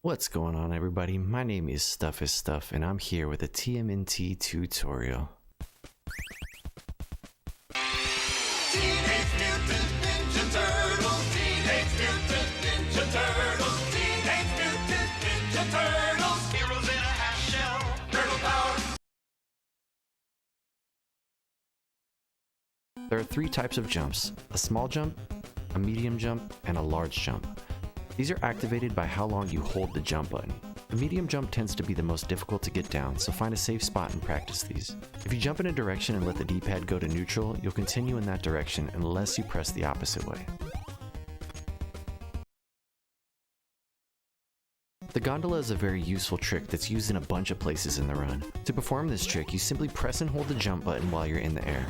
What's going on, everybody? My name is Stuff is Stuff, and I'm here with a TMNT tutorial. Teenage Mutant Ninja Turtles, Teenage Mutant Ninja Turtles, Teenage Mutant Ninja Turtles, heroes in a half shell, turtle power. There are three types of jumps: a small jump, a medium jump, and a large jump. These are activated by how long you hold the jump button. The medium jump tends to be the most difficult to get down, so find a safe spot and practice these. If you jump in a direction and let the D-pad go to neutral, you'll continue in that direction unless you press the opposite way. The gondola is a very useful trick that's used in a bunch of places in the run. To perform this trick, you simply press and hold the jump button while you're in the air.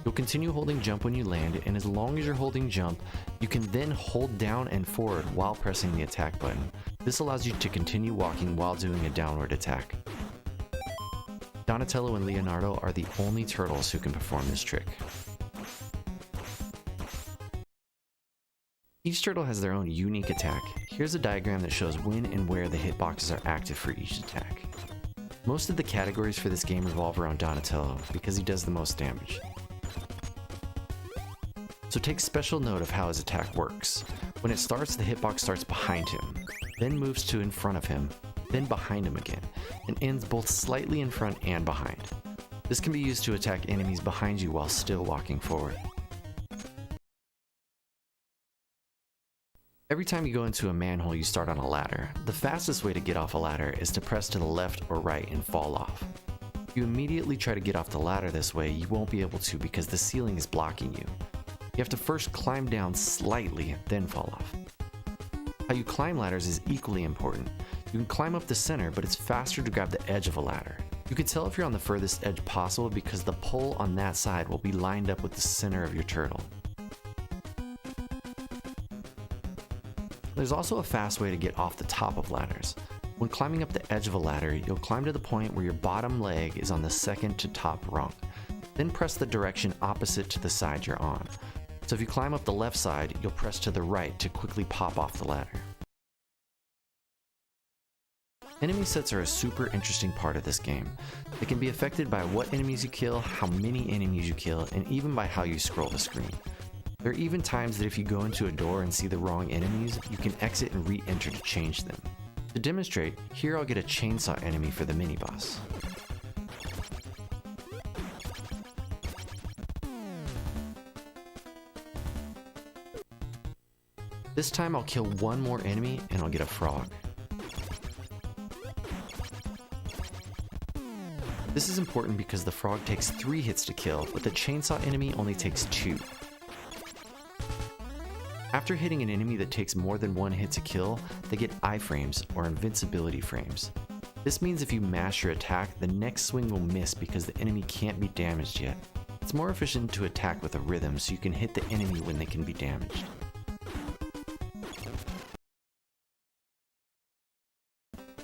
You'll continue holding jump when you land, and as long as you're holding jump, you can then hold down and forward while pressing the attack button. This allows you to continue walking while doing a downward attack. Donatello and Leonardo are the only turtles who can perform this trick. Each turtle has their own unique attack. Here's a diagram that shows when and where the hitboxes are active for each attack. Most of the categories for this game revolve around Donatello because he does the most damage. So take special note of how his attack works. When it starts, the hitbox starts behind him, then moves to in front of him, then behind him again, and ends both slightly in front and behind. This can be used to attack enemies behind you while still walking forward. Every time you go into a manhole, you start on a ladder. The fastest way to get off a ladder is to press to the left or right and fall off. If you immediately try to get off the ladder this way, you won't be able to because the ceiling is blocking you. You have to first climb down slightly, then fall off. How you climb ladders is equally important. You can climb up the center, but it's faster to grab the edge of a ladder. You can tell if you're on the furthest edge possible because the pole on that side will be lined up with the center of your turtle. There's also a fast way to get off the top of ladders. When climbing up the edge of a ladder, you'll climb to the point where your bottom leg is on the second to top rung. Then press the direction opposite to the side you're on. So if you climb up the left side, you'll press to the right to quickly pop off the ladder. Enemy sets are a super interesting part of this game. They can be affected by what enemies you kill, how many enemies you kill, and even by how you scroll the screen. There are even times that if you go into a door and see the wrong enemies, you can exit and re-enter to change them. To demonstrate, here I'll get a chainsaw enemy for the mini-boss. This time I'll kill one more enemy and I'll get a frog. This is important because the frog takes 3 hits to kill, but the chainsaw enemy only takes 2. After hitting an enemy that takes more than 1 hit to kill, they get iframes or invincibility frames. This means if you mash your attack, the next swing will miss because the enemy can't be damaged yet. It's more efficient to attack with a rhythm so you can hit the enemy when they can be damaged.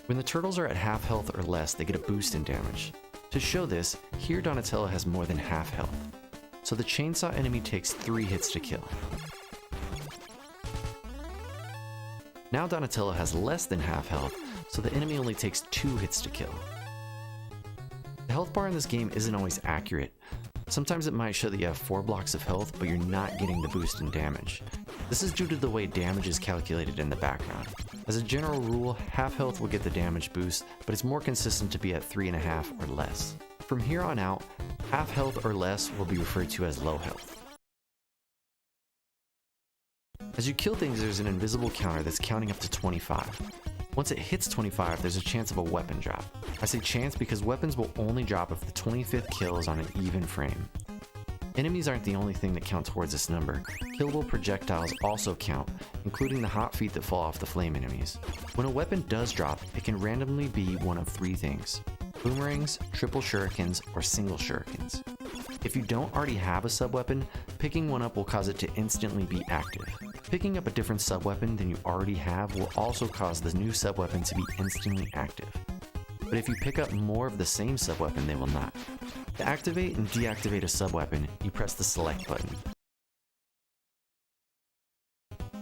When the turtles are at half health or less, they get a boost in damage. To show this, here Donatello has more than half health, so the chainsaw enemy takes 3 hits to kill. Now Donatello has less than half health, so the enemy only takes 2 hits to kill. The health bar in this game isn't always accurate. Sometimes it might show that you have 4 blocks of health, but you're not getting the boost in damage. This is due to the way damage is calculated in the background. As a general rule, half health will get the damage boost, but it's more consistent to be at 3.5 or less. From here on out, half health or less will be referred to as low health. As you kill things, there's an invisible counter that's counting up to 25. Once it hits 25, there's a chance of a weapon drop. I say chance because weapons will only drop if the 25th kill is on an even frame. Enemies aren't the only thing that count towards this number. Killable projectiles also count, including the hot feet that fall off the flame enemies. When a weapon does drop, it can randomly be one of 3 things: boomerangs, triple shurikens, or single shurikens. If you don't already have a sub-weapon, picking one up will cause it to instantly be active. Picking up a different sub-weapon than you already have will also cause the new sub-weapon to be instantly active. But if you pick up more of the same sub-weapon, they will not. To activate and deactivate a sub-weapon, you press the select button.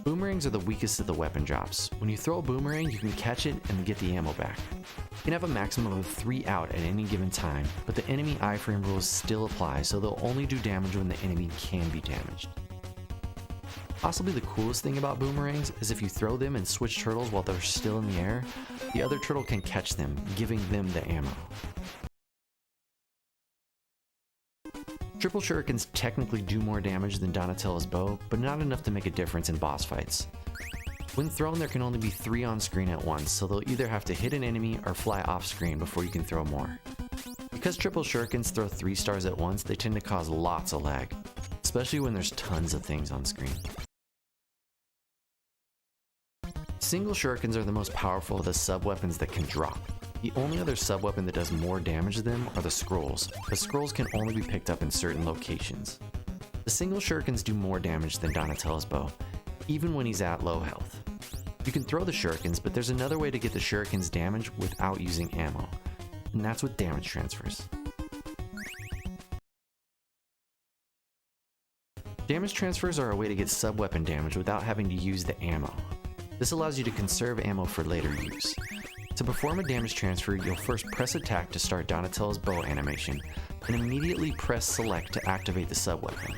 Boomerangs are the weakest of the weapon drops. When you throw a boomerang, you can catch it and get the ammo back. You can have a maximum of 3 out at any given time, but the enemy iframe rules still apply, so they'll only do damage when the enemy can be damaged. Possibly the coolest thing about boomerangs is if you throw them and switch turtles while they're still in the air, the other turtle can catch them, giving them the ammo. Triple Shurikens technically do more damage than Donatello's bow, but not enough to make a difference in boss fights. When thrown, there can only be 3 on screen at once, so they'll either have to hit an enemy or fly off screen before you can throw more. Because Triple Shurikens throw 3 stars at once, they tend to cause lots of lag, especially when there's tons of things on screen. Single Shurikens are the most powerful of the sub-weapons that can drop. The only other sub-weapon that does more damage than them are the scrolls, but scrolls can only be picked up in certain locations. The single Shurikens do more damage than Donatello's bow, even when he's at low health. You can throw the Shurikens, but there's another way to get the Shurikens damage without using ammo, and that's with damage transfers. Damage transfers are a way to get sub-weapon damage without having to use the ammo. This allows you to conserve ammo for later use. To perform a damage transfer, you'll first press attack to start Donatello's bow animation, and immediately press select to activate the sub-weapon.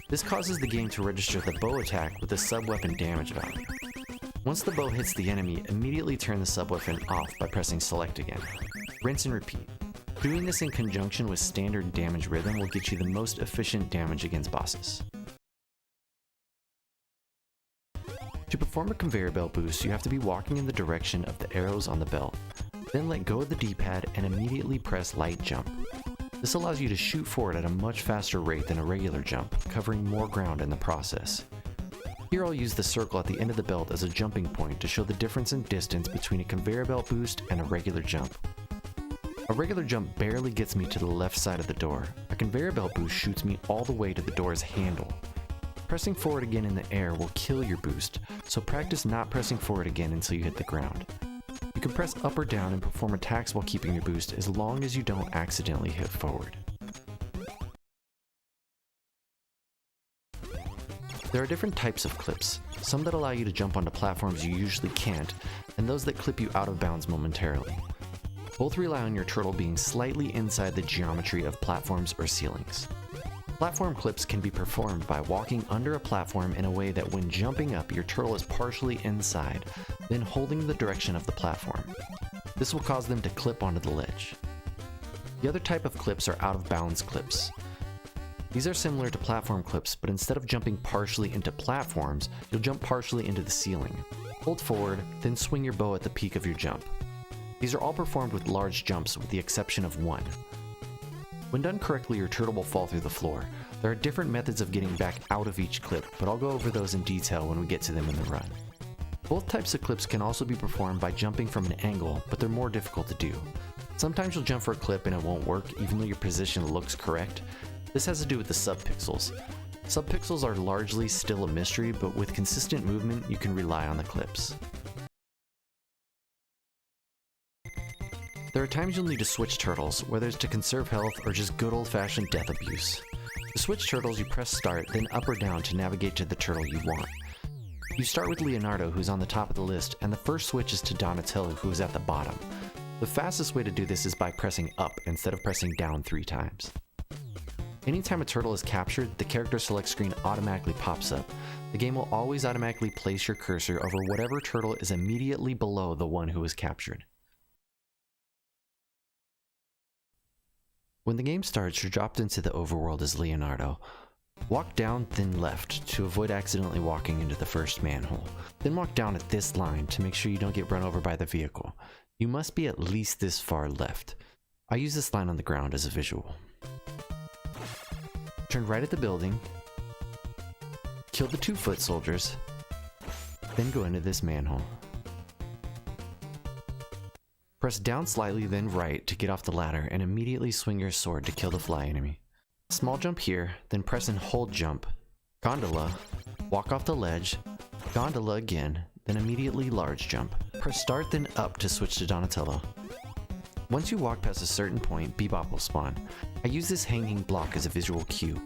This causes the game to register the bow attack with the sub-weapon damage value. Once the bow hits the enemy, immediately turn the sub-weapon off by pressing select again. Rinse and repeat. Doing this in conjunction with standard damage rhythm will get you the most efficient damage against bosses. To perform a conveyor belt boost, you have to be walking in the direction of the arrows on the belt. Then let go of the D-pad and immediately press light jump. This allows you to shoot forward at a much faster rate than a regular jump, covering more ground in the process. Here I'll use the circle at the end of the belt as a jumping point to show the difference in distance between a conveyor belt boost and a regular jump. A regular jump barely gets me to the left side of the door. A conveyor belt boost shoots me all the way to the door's handle. Pressing forward again in the air will kill your boost, so practice not pressing forward again until you hit the ground. You can press up or down and perform attacks while keeping your boost as long as you don't accidentally hit forward. There are different types of clips, some that allow you to jump onto platforms you usually can't, and those that clip you out of bounds momentarily. Both rely on your turtle being slightly inside the geometry of platforms or ceilings. Platform clips can be performed by walking under a platform in a way that when jumping up, your turtle is partially inside, then holding the direction of the platform. This will cause them to clip onto the ledge. The other type of clips are out-of-bounds clips. These are similar to platform clips, but instead of jumping partially into platforms, you'll jump partially into the ceiling. Hold forward, then swing your bow at the peak of your jump. These are all performed with large jumps with the exception of one. When done correctly, your turtle will fall through the floor. There are different methods of getting back out of each clip, but I'll go over those in detail when we get to them in the run. Both types of clips can also be performed by jumping from an angle, but they're more difficult to do. Sometimes you'll jump for a clip and it won't work, even though your position looks correct. This has to do with the subpixels. Subpixels are largely still a mystery, but with consistent movement, you can rely on the clips. There are times you'll need to switch turtles, whether it's to conserve health or just good old-fashioned death abuse. To switch turtles, you press start, then up or down to navigate to the turtle you want. You start with Leonardo, who's on the top of the list, and the first switch is to Donatello, who is at the bottom. The fastest way to do this is by pressing up instead of pressing down 3 times. Anytime a turtle is captured, the character select screen automatically pops up. The game will always automatically place your cursor over whatever turtle is immediately below the one who was captured. When the game starts, you're dropped into the overworld as Leonardo. Walk down, then left to avoid accidentally walking into the first manhole. Then walk down at this line to make sure you don't get run over by the vehicle. You must be at least this far left. I use this line on the ground as a visual. Turn right at the building, kill the 2 foot soldiers, then go into this manhole. Press down slightly, then right to get off the ladder, and immediately swing your sword to kill the fly enemy. Small jump here, then press and hold jump. Gondola, walk off the ledge, gondola again, then immediately large jump. Press start then up to switch to Donatello. Once you walk past a certain point, Beebop will spawn. I use this hanging block as a visual cue.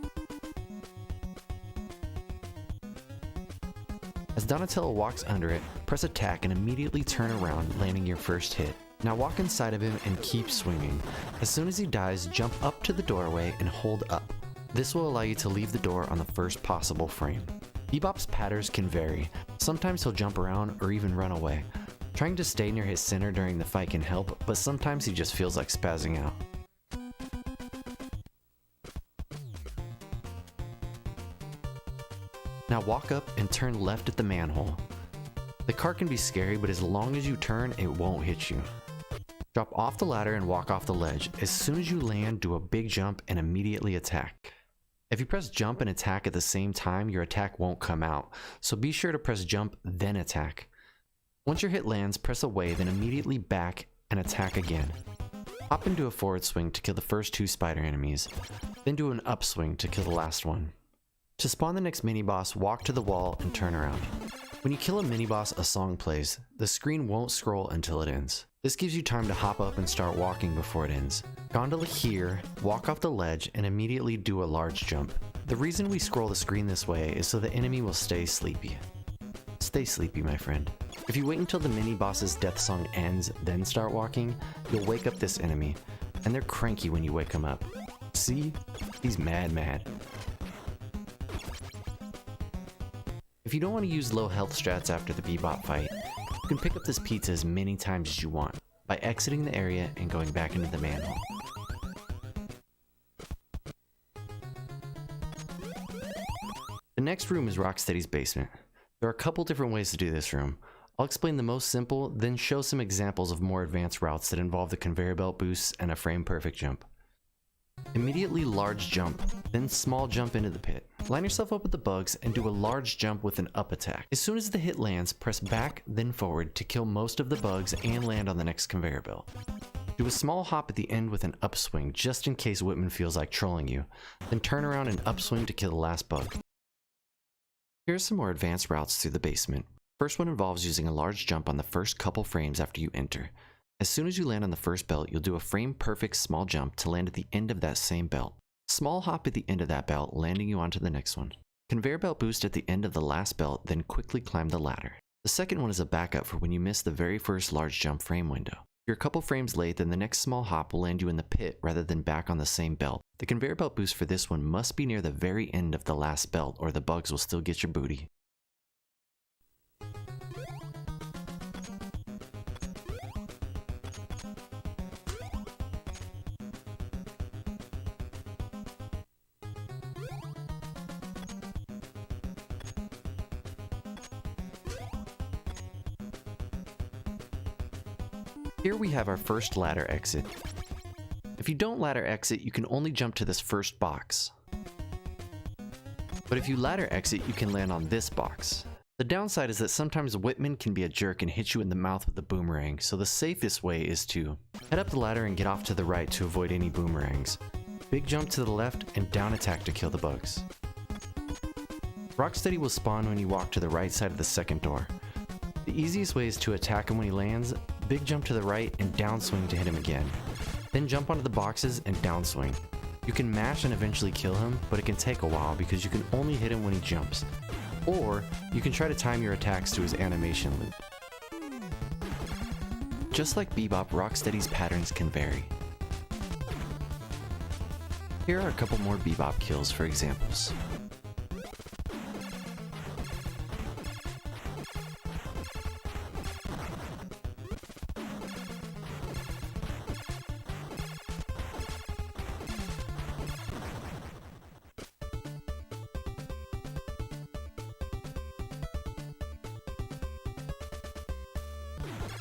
As Donatello walks under it, press attack and immediately turn around, landing your first hit. Now walk inside of him and keep swinging. As soon as he dies, jump up to the doorway and hold up. This will allow you to leave the door on the first possible frame. Beebop's patterns can vary. Sometimes he'll jump around or even run away. Trying to stay near his center during the fight can help, but sometimes he just feels like spazzing out. Now walk up and turn left at the manhole. The cart can be scary, but as long as you turn, it won't hit you. Drop off the ladder and walk off the ledge. As soon as you land, do a big jump and immediately attack. If you press jump and attack at the same time, your attack won't come out, so be sure to press jump, then attack. Once your hit lands, press away, then immediately back and attack again. Hop into a forward swing to kill the first 2 spider enemies, then do an upswing to kill the last one. To spawn the next mini-boss, walk to the wall and turn around. When you kill a mini-boss, a song plays. The screen won't scroll until it ends. This gives you time to hop up and start walking before it ends. Gondola here, walk off the ledge, and immediately do a large jump. The reason we scroll the screen this way is so the enemy will stay sleepy. Stay sleepy, my friend. If you wait until the mini-boss's death song ends, then start walking, you'll wake up this enemy, and they're cranky when you wake them up. See? He's mad. If you don't want to use low health strats after the Beebop fight, you can pick up this pizza as many times as you want by exiting the area and going back into the manhole. The next room is Rocksteady's basement. There are a couple different ways to do this room. I'll explain the most simple, then show some examples of more advanced routes that involve the conveyor belt boosts and a frame perfect jump. Immediately large jump, then small jump into the pit. Line yourself up with the bugs and do a large jump with an up attack. As soon as the hit lands, press back then forward to kill most of the bugs and land on the next conveyor belt. Do a small hop at the end with an upswing just in case Whitman feels like trolling you, then turn around and upswing to kill the last bug. Here's some more advanced routes through the basement. First one involves using a large jump on the first couple frames after you enter. As soon as you land on the first belt, you'll do a frame perfect small jump to land at the end of that same belt. Small hop at the end of that belt, landing you onto the next one. Conveyor belt boost at the end of the last belt, then quickly climb the ladder. The second one is a backup for when you miss the very first large jump frame window. If you're a couple frames late, then the next small hop will land you in the pit rather than back on the same belt. The conveyor belt boost for this one must be near the very end of the last belt or the bugs will still get your booty. Here we have our first ladder exit. If you don't ladder exit, you can only jump to this first box. But if you ladder exit, you can land on this box. The downside is that sometimes Whitman can be a jerk and hit you in the mouth with a boomerang, so the safest way is to head up the ladder and get off to the right to avoid any boomerangs. Big jump to the left and down attack to kill the bugs. Rocksteady will spawn when you walk to the right side of the second door. The easiest way is to attack him when he lands, big jump to the right and downswing to hit him again. Then jump onto the boxes and downswing. You can mash and eventually kill him, but it can take a while because you can only hit him when he jumps. Or you can try to time your attacks to his animation loop. Just like Beebop, Rocksteady's patterns can vary. Here are a couple more Beebop kills for examples.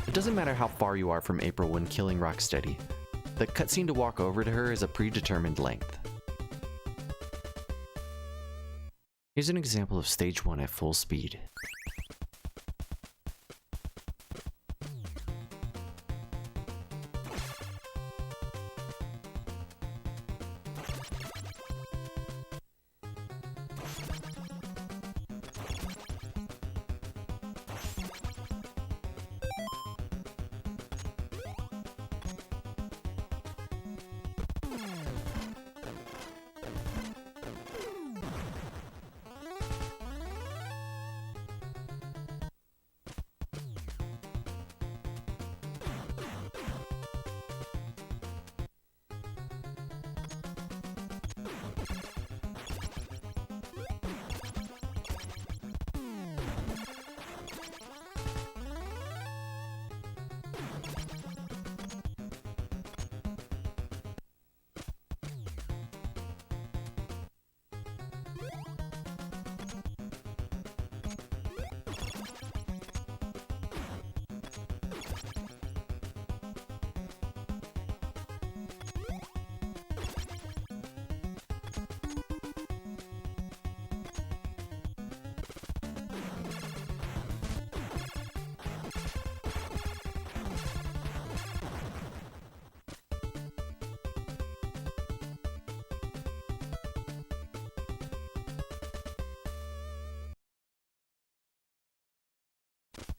It doesn't matter how far you are from April when killing Rocksteady. The cutscene to walk over to her is a predetermined length. Here's an example of stage 1 at full speed.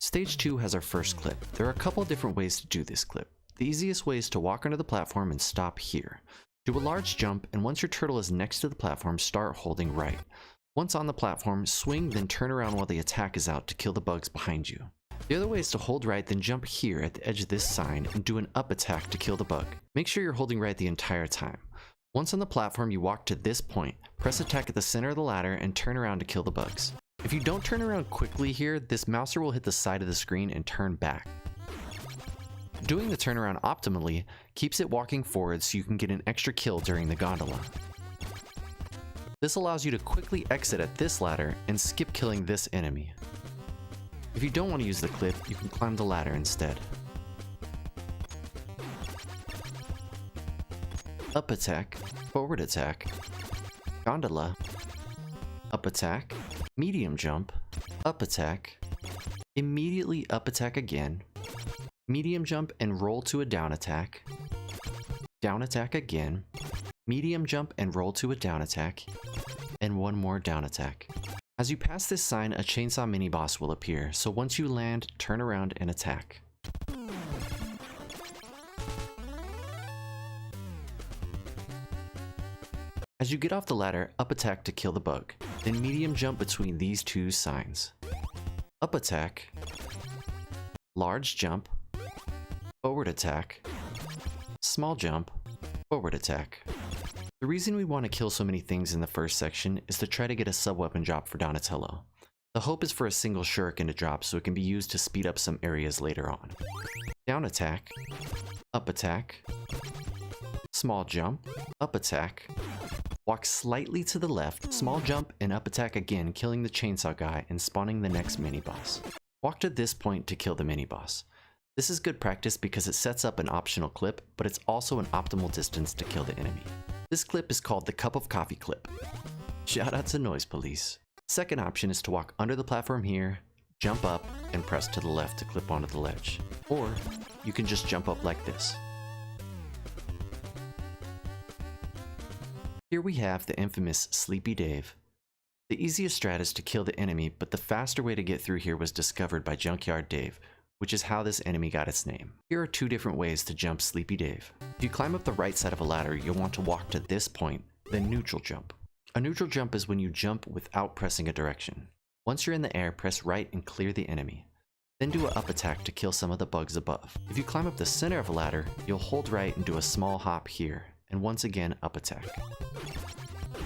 Stage 2 has our first clip. There are a couple different ways to do this clip. The easiest way is to walk under the platform and stop here. Do a large jump, and once your turtle is next to the platform, start holding right. Once on the platform, swing, then turn around while the attack is out to kill the bugs behind you. The other way is to hold right, then jump here at the edge of this sign and do an up attack to kill the bug. Make sure you're holding right the entire time. Once on the platform, you walk to this point, press attack at the center of the ladder, and turn around to kill the bugs. If you don't turn around quickly here, this mouser will hit the side of the screen and turn back. Doing the turnaround optimally keeps it walking forward so you can get an extra kill during the gondola. This allows you to quickly exit at this ladder and skip killing this enemy. If you don't want to use the clip, you can climb the ladder instead. Up attack, forward attack, gondola, up attack, medium jump, up attack, immediately up attack again, medium jump and roll to a down attack again, medium jump and roll to a down attack, and one more down attack. As you pass this sign, a chainsaw mini boss will appear, so once you land, turn around and attack. As you get off the ladder, up attack to kill the bug, then medium jump between these two signs. Up attack, large jump, forward attack, small jump, forward attack. The reason we want to kill so many things in the first section is to try to get a sub-weapon drop for Donatello. The hope is for a single shuriken to drop so it can be used to speed up some areas later on. Down attack, up attack, small jump, up attack, walk slightly to the left, small jump and up attack again, killing the chainsaw guy and spawning the next mini-boss. Walk to this point to kill the mini-boss. This is good practice because it sets up an optional clip, but it's also an optimal distance to kill the enemy. This clip is called the Cup of Coffee clip. Shout out to Noise Police. Second option is to walk under the platform here, jump up, and press to the left to clip onto the ledge. Or you can just jump up like this. Here we have the infamous Sleepy Dave. The easiest strat is to kill the enemy, but the faster way to get through here was discovered by Junkyard Dave, which is how this enemy got its name. Here are two different ways to jump Sleepy Dave. If you climb up the right side of a ladder, you'll want to walk to this point, then neutral jump. A neutral jump is when you jump without pressing a direction. Once you're in the air, press right and clear the enemy. Then do an up attack to kill some of the bugs above. If you climb up the center of a ladder, you'll hold right and do a small hop here, and once again up attack.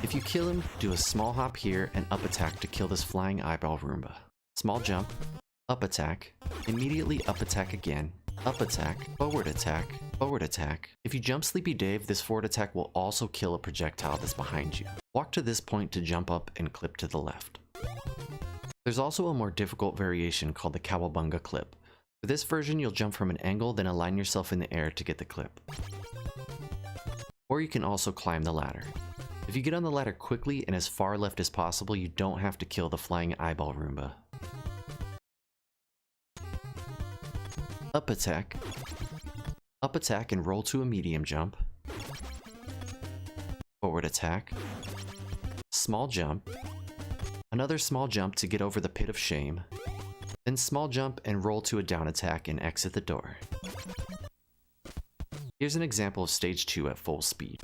If you kill him, do a small hop here and up attack to kill this flying eyeball Roomba. Small jump, up attack, immediately up attack again, up attack, forward attack, forward attack. If you jump Sleepy Dave, this forward attack will also kill a projectile that's behind you. Walk to this point to jump up and clip to the left. There's also a more difficult variation called the Cowabunga Clip. For this version, you'll jump from an angle, then align yourself in the air to get the clip. Or you can also climb the ladder. If you get on the ladder quickly and as far left as possible, you don't have to kill the flying eyeball Roomba. Up attack and roll to a medium jump, forward attack, small jump, another small jump to get over the pit of shame, then small jump and roll to a down attack and exit the door. Here's an example of stage 2 at full speed.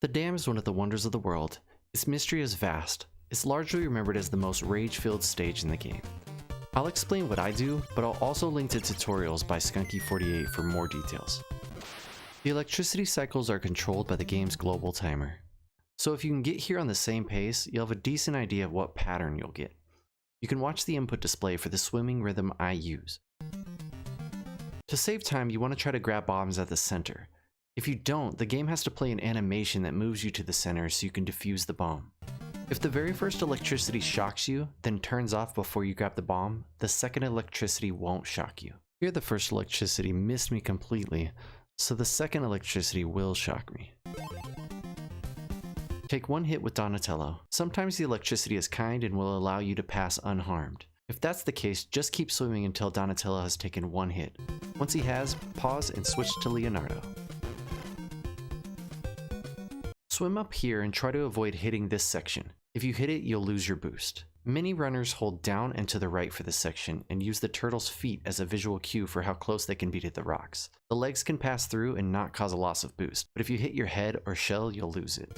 The dam is one of the wonders of the world. Its mystery is vast. It's largely remembered as the most rage-filled stage in the game. I'll explain what I do, but I'll also link to tutorials by Skunky48 for more details. The electricity cycles are controlled by the game's global timer. So if you can get here on the same pace, you'll have a decent idea of what pattern you'll get. You can watch the input display for the swimming rhythm I use. To save time, you want to try to grab bombs at the center. If you don't, the game has to play an animation that moves you to the center so you can defuse the bomb. If the very first electricity shocks you, then turns off before you grab the bomb, the second electricity won't shock you. Here the first electricity missed me completely, so the second electricity will shock me. Take one hit with Donatello. Sometimes the electricity is kind and will allow you to pass unharmed. If that's the case, just keep swimming until Donatello has taken one hit. Once he has, pause and switch to Leonardo. Swim up here and try to avoid hitting this section. If you hit it, you'll lose your boost. Many runners hold down and to the right for this section and use the turtle's feet as a visual cue for how close they can be to the rocks. The legs can pass through and not cause a loss of boost, but if you hit your head or shell, you'll lose it.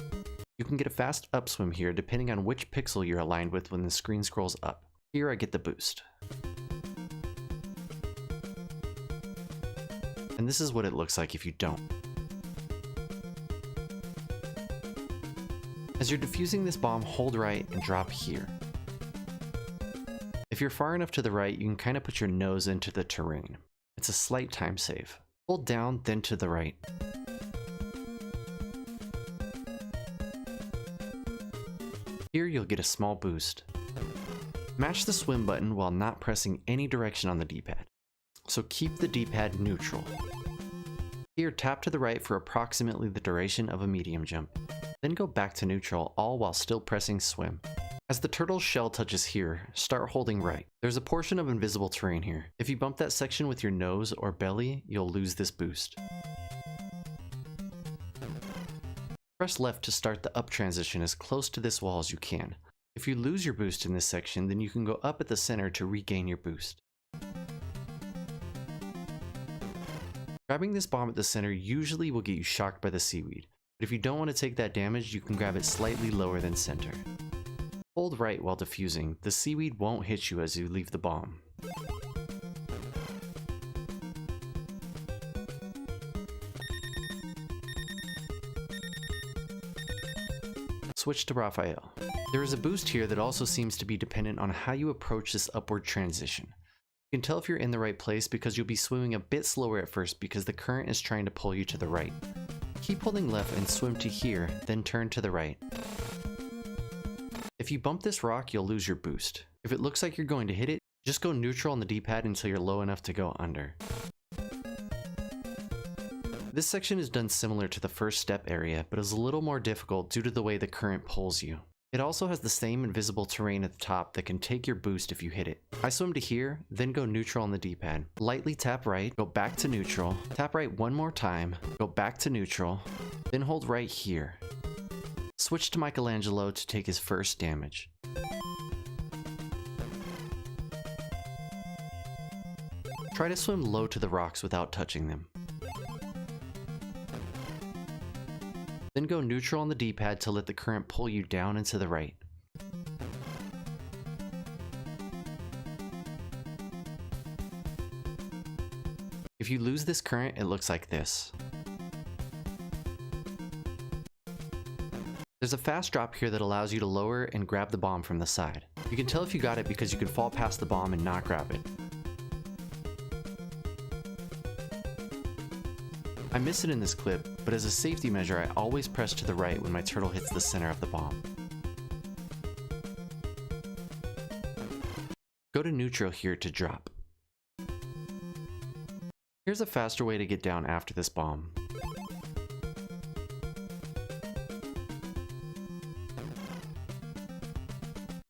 You can get a fast upswim here depending on which pixel you're aligned with when the screen scrolls up. Here I get the boost. And this is what it looks like if you don't. As you're defusing this bomb, hold right and drop here. If you're far enough to the right, you can kind of put your nose into the terrain. It's a slight time save. Hold down, then to the right. Here you'll get a small boost. Mash the swim button while not pressing any direction on the D-pad. So keep the D-pad neutral. Here tap to the right for approximately the duration of a medium jump. Then go back to neutral, all while still pressing swim. As the turtle's shell touches here, start holding right. There's a portion of invisible terrain here. If you bump that section with your nose or belly, you'll lose this boost. Press left to start the up transition as close to this wall as you can. If you lose your boost in this section, then you can go up at the center to regain your boost. Grabbing this bomb at the center usually will get you shocked by the seaweed. But if you don't want to take that damage, you can grab it slightly lower than center. Hold right while defusing. The seaweed won't hit you as you leave the bomb. Switch to Raphael. There is a boost here that also seems to be dependent on how you approach this upward transition. You can tell if you're in the right place because you'll be swimming a bit slower at first because the current is trying to pull you to the right. Keep holding left and swim to here, then turn to the right. If you bump this rock, you'll lose your boost. If it looks like you're going to hit it, just go neutral on the D-pad until you're low enough to go under. This section is done similar to the first step area, but is a little more difficult due to the way the current pulls you. It also has the same invisible terrain at the top that can take your boost if you hit it. I swim to here, then go neutral on the D-pad. Lightly tap right, go back to neutral, tap right one more time, go back to neutral, then hold right here. Switch to Michelangelo to take his first damage. Try to swim low to the rocks without touching them. Then go neutral on the D-pad to let the current pull you down and to the right. If you lose this current, it looks like this. There's a fast drop here that allows you to lower and grab the bomb from the side. You can tell if you got it because you can fall past the bomb and not grab it. I miss it in this clip, but as a safety measure I always press to the right when my turtle hits the center of the bomb. Go to neutral here to drop. Here's a faster way to get down after this bomb.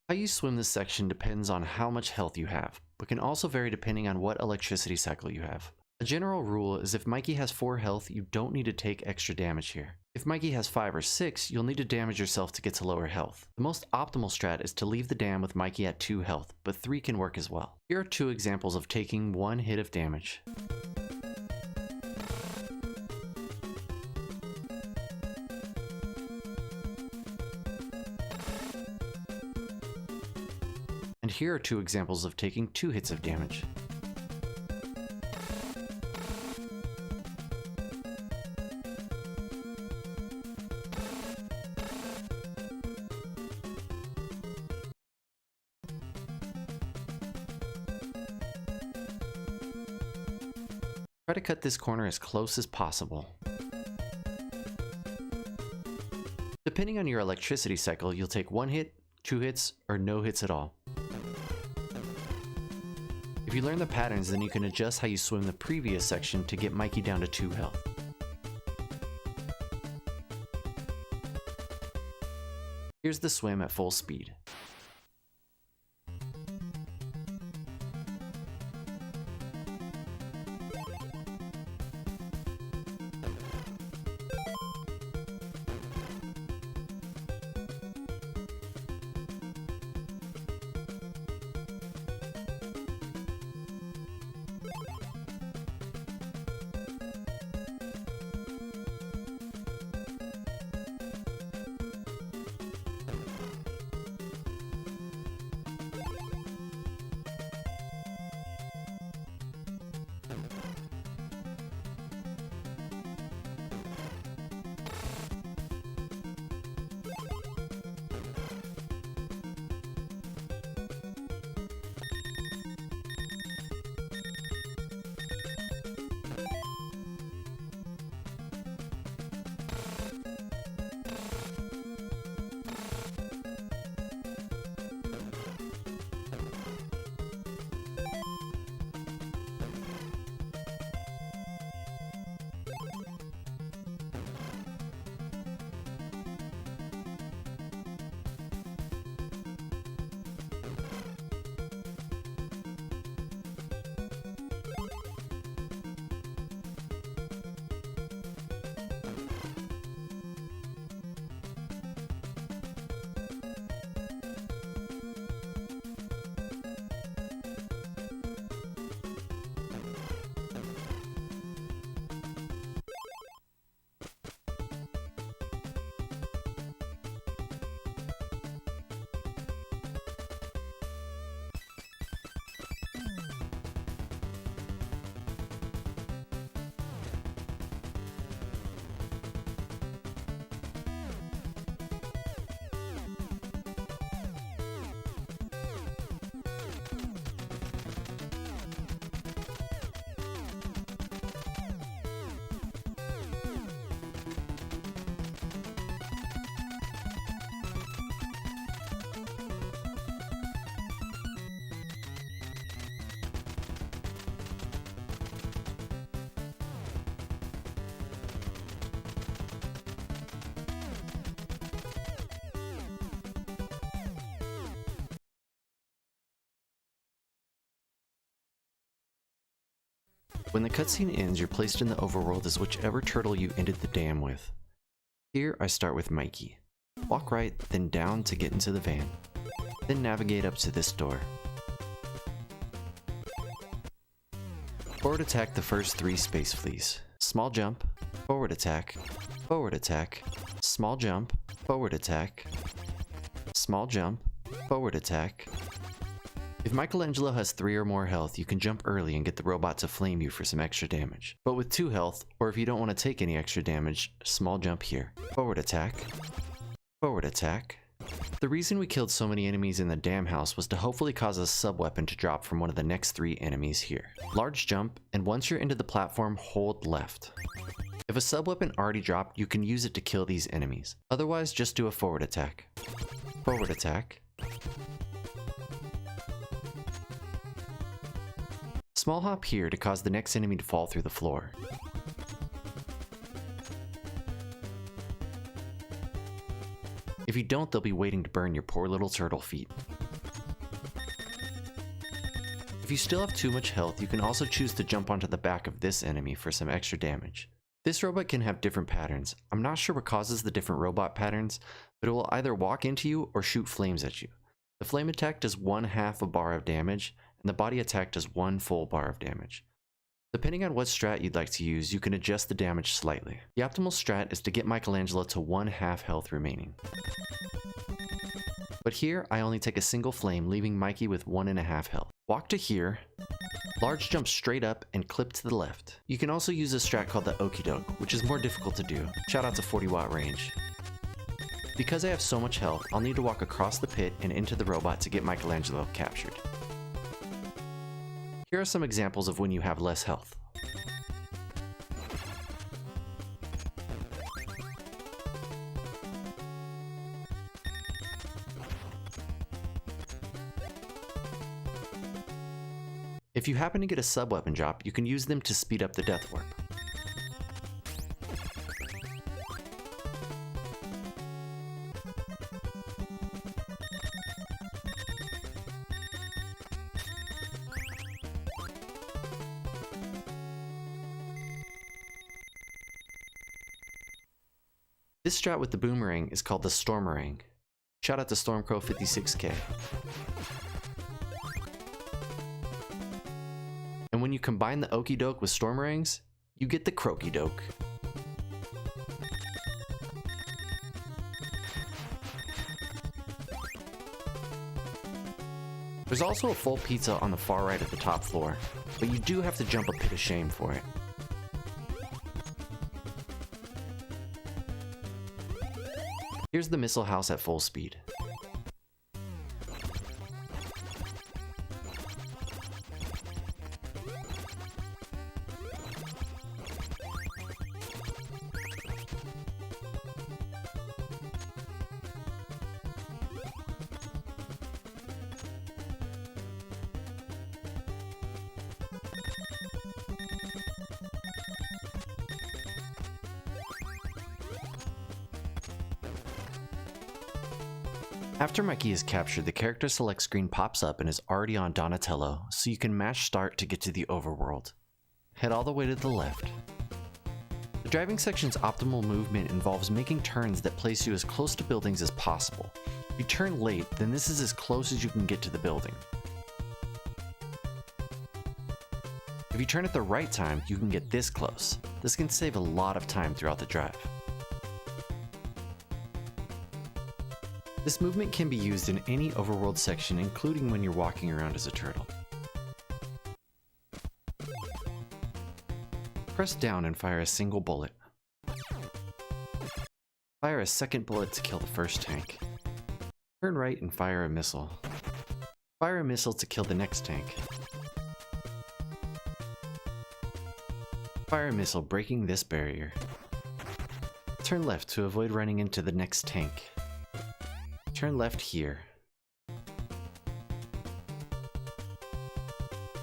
How you swim this section depends on how much health you have, but can also vary depending on what electricity cycle you have. A general rule is if Mikey has 4 health, you don't need to take extra damage here. If Mikey has 5 or 6, you'll need to damage yourself to get to lower health. The most optimal strat is to leave the dam with Mikey at 2 health, but 3 can work as well. Here are 2 examples of taking 1 hit of damage. And here are 2 examples of taking 2 hits of damage. Try to cut this corner as close as possible. Depending on your electricity cycle, you'll take 1 hit, 2 hits, or no hits at all. If you learn the patterns, then you can adjust how you swim the previous section to get Mikey down to 2 health. Here's the swim at full speed. When the cutscene ends, you're placed in the overworld as whichever turtle you ended the dam with. Here, I start with Mikey. Walk right, then down to get into the van. Then navigate up to this door. Forward attack the first 3 space fleas. Small jump, forward attack, small jump, forward attack, small jump, forward attack. If Michelangelo has 3 or more health, you can jump early and get the robot to flame you for some extra damage. But with 2 health, or if you don't want to take any extra damage, small jump here. Forward attack. Forward attack. The reason we killed so many enemies in the dam house was to hopefully cause a sub-weapon to drop from one of the next 3 enemies here. Large jump, and once you're into the platform, hold left. If a sub-weapon already dropped, you can use it to kill these enemies. Otherwise, just do a forward attack. Forward attack. Small hop here to cause the next enemy to fall through the floor. If you don't, they'll be waiting to burn your poor little turtle feet. If you still have too much health, you can also choose to jump onto the back of this enemy for some extra damage. This robot can have different patterns. I'm not sure what causes the different robot patterns, but it will either walk into you or shoot flames at you. The flame attack does 1/2 a bar of damage, and the body attack does 1 full bar of damage. Depending on what strat you'd like to use, you can adjust the damage slightly. The optimal strat is to get Michelangelo to 1/2 health remaining. But here, I only take a single flame, leaving Mikey with 1.5 health. Walk to here, large jump straight up, and clip to the left. You can also use a strat called the Okie Doke, which is more difficult to do. Shout out to 40 watt range. Because I have so much health, I'll need to walk across the pit and into the robot to get Michelangelo captured. Here are some examples of when you have less health. If you happen to get a sub-weapon drop, you can use them to speed up the death warp. This strat with the boomerang is called the Stormerang. Shout out to Stormcrow56k. And when you combine the Okie Doke with Stormerangs, you get the Croaky Doke. There's also a full pizza on the far right of the top floor, but you do have to jump a pit of shame for it. Here's the missile house at full speed. After my key is captured, the character select screen pops up and is already on Donatello, so you can mash start to get to the overworld. Head all the way to the left. The driving section's optimal movement involves making turns that place you as close to buildings as possible. If you turn late, then this is as close as you can get to the building. If you turn at the right time, you can get this close. This can save a lot of time throughout the drive. This movement can be used in any overworld section, including when you're walking around as a turtle. Press down and fire a single bullet. Fire a second bullet to kill the first tank. Turn right and fire a missile. Fire a missile to kill the next tank. Fire a missile breaking this barrier. Turn left to avoid running into the next tank. Turn left here.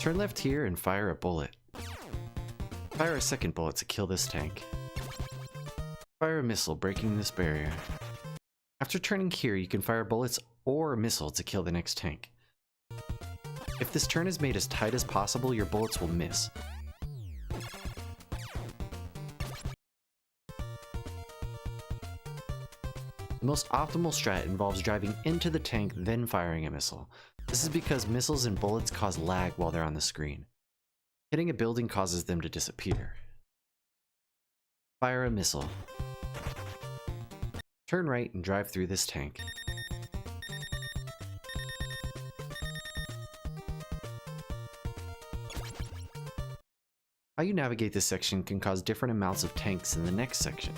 Turn left here and fire a bullet. Fire a second bullet to kill this tank. Fire a missile breaking this barrier. After turning here, you can fire bullets or a missile to kill the next tank. If this turn is made as tight as possible, your bullets will miss. The most optimal strat involves driving into the tank, then firing a missile. This is because missiles and bullets cause lag while they're on the screen. Hitting a building causes them to disappear. Fire a missile. Turn right and drive through this tank. How you navigate this section can cause different amounts of tanks in the next section.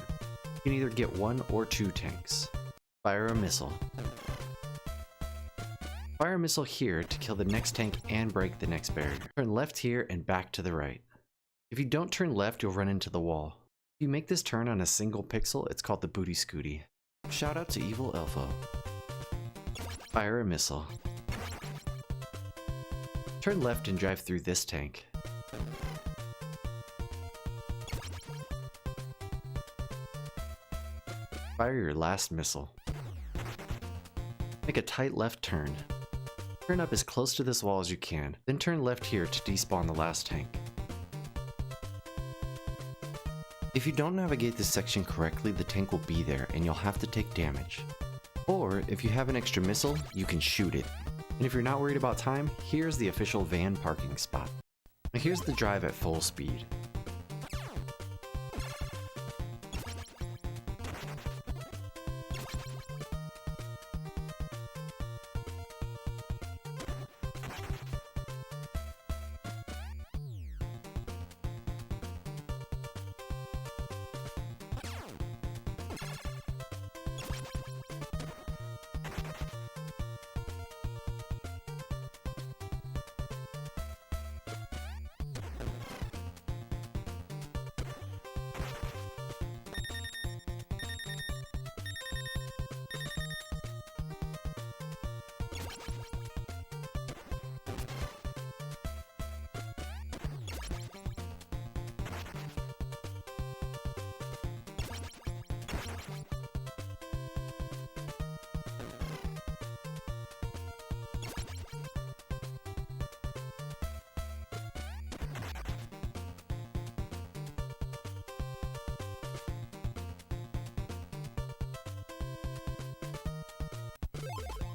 You can either get 1 or 2 tanks. Fire a missile. Fire a missile here to kill the next tank and break the next barrier. Turn left here and back to the right. If you don't turn left, you'll run into the wall. If you make this turn on a single pixel, it's called the Booty Scooty. Shout out to Evil Elfo. Fire a missile. Turn left and drive through this tank. Fire your last missile. Make a tight left turn. Turn up as close to this wall as you can, then turn left here to despawn the last tank. If you don't navigate this section correctly, the tank will be there and you'll have to take damage. Or, if you have an extra missile, you can shoot it. And if you're not worried about time, here's the official van parking spot. Now here's the drive at full speed.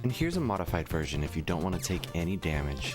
And here's a modified version if you don't want to take any damage.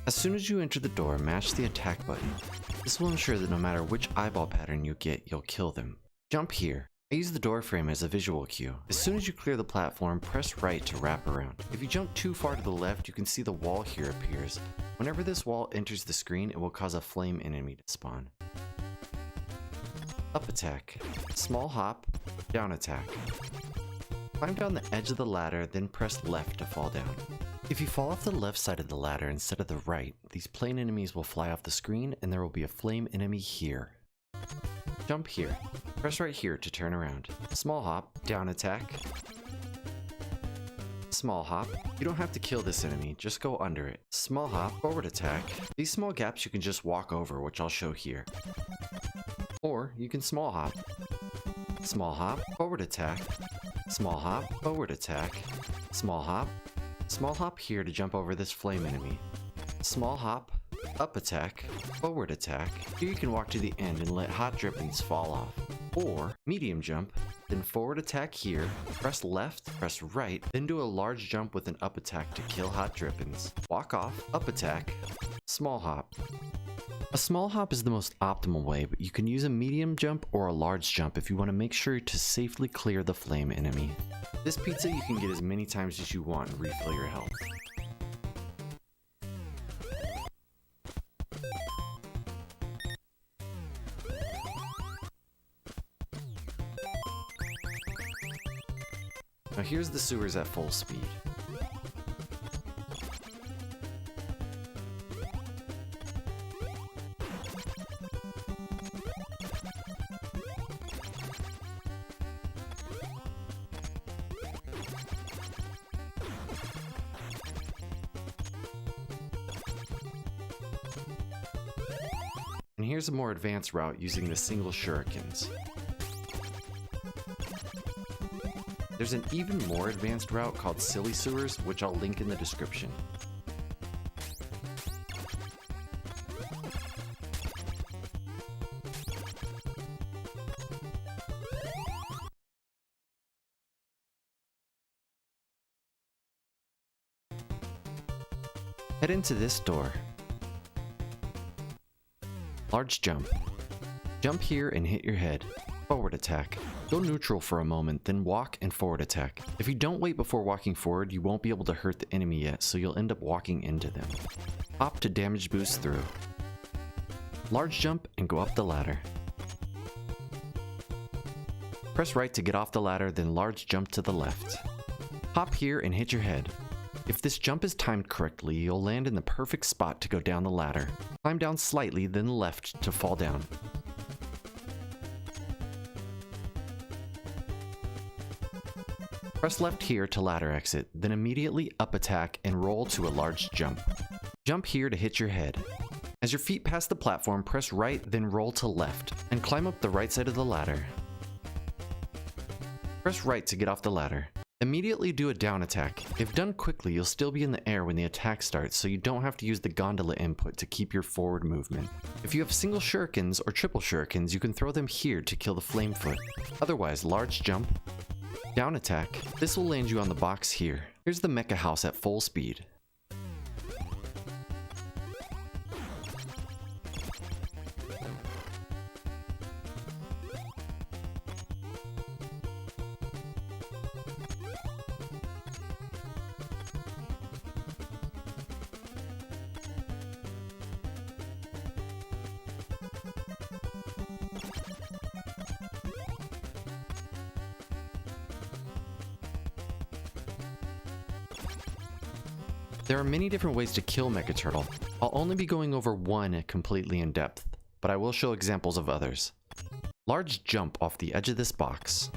As soon as you enter the door, mash the attack button. This will ensure that no matter which eyeball pattern you get, you'll kill them. Jump here. I use the door frame as a visual cue. As soon as you clear the platform, press right to wrap around. If you jump too far to the left, you can see the wall here appears. Whenever this wall enters the screen, it will cause a flame enemy to spawn. Up attack. Small hop. Down attack. Climb down the edge of the ladder, then press left to fall down. If you fall off the left side of the ladder instead of the right, these plane enemies will fly off the screen and there will be a flame enemy here. Jump here. Press right here to turn around. Small hop, down attack. Small hop. You don't have to kill this enemy, just go under it. Small hop, forward attack. These small gaps you can just walk over, which I'll show here. Or you can small hop. Small hop, forward attack. Small hop, forward attack. Small hop. Small hop here to jump over this flame enemy. Small hop, up attack, forward attack. Here you can walk to the end and let hot Drippins fall off. Or medium jump, then forward attack here, press left, press right, then do a large jump with an up attack to kill hot Drippins. Walk off, up attack, small hop. A small hop is the most optimal way, but you can use a medium jump or a large jump if you want to make sure to safely clear the flame enemy. This pizza you can get as many times as you want and refill your health. Now here's the sewers at full speed. And here's a more advanced route using the single Shurikens. There's an even more advanced route called Silly Sewers, which I'll link in the description. Head into this door. Large jump. Jump here and hit your head. Forward attack. Go neutral for a moment, then walk and forward attack. If you don't wait before walking forward, you won't be able to hurt the enemy yet, so you'll end up walking into them. Hop to damage boost through. Large jump and go up the ladder. Press right to get off the ladder, then large jump to the left. Hop here and hit your head. If this jump is timed correctly, you'll land in the perfect spot to go down the ladder. Climb down slightly, then left to fall down. Press left here to ladder exit, then immediately up attack and roll to a large jump. Jump here to hit your head. As your feet pass the platform, press right, then roll to left, and climb up the right side of the ladder. Press right to get off the ladder. Immediately do a down attack. If done quickly, you'll still be in the air when the attack starts, so you don't have to use the gondola input to keep your forward movement. If you have single Shurikens or triple Shurikens, you can throw them here to kill the flame foot. Otherwise, large jump, Down attack. This will land you on the box here. Here's the mecha house at full speed. There are many different ways to kill Mecha Turtle. I'll only be going over one completely in depth, but I will show examples of others. Large jump off the edge of this box.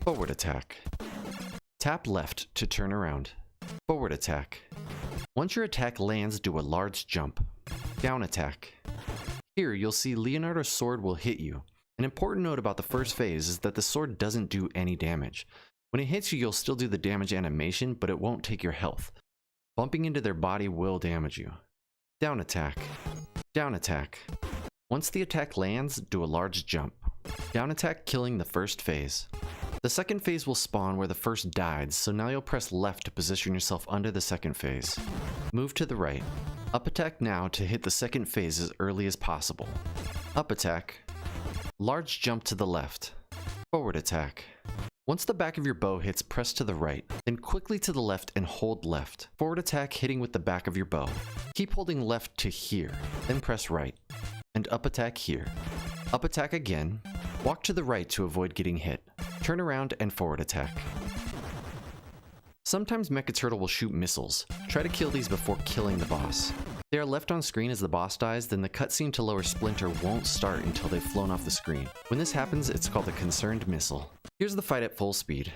Forward attack. Tap left to turn around. Forward attack. Once your attack lands, do a large jump. Down attack. Here you'll see Leonardo's sword will hit you. An important note about the first phase is that the sword doesn't do any damage. When it hits you, you'll still do the damage animation, but it won't take your health. Bumping into their body will damage you. Down attack. Down attack. Once the attack lands, do a large jump. Down attack killing the first phase. The second phase will spawn where the first died, so now you'll press left to position yourself under the second phase. Move to the right. Up attack now to hit the second phase as early as possible. Up attack. Large jump to the left. Forward attack. Once the back of your bow hits, press to the right, then quickly to the left and hold left. Forward attack hitting with the back of your bow. Keep holding left to here, then press right. And up attack here. Up attack again. Walk to the right to avoid getting hit. Turn around and forward attack. Sometimes Mecha Turtle will shoot missiles. Try to kill these before killing the boss. If they are left on screen as the boss dies, then the cutscene to lower Splinter won't start until they've flown off the screen. When this happens, it's called a concerned missile. Here's the fight at full speed.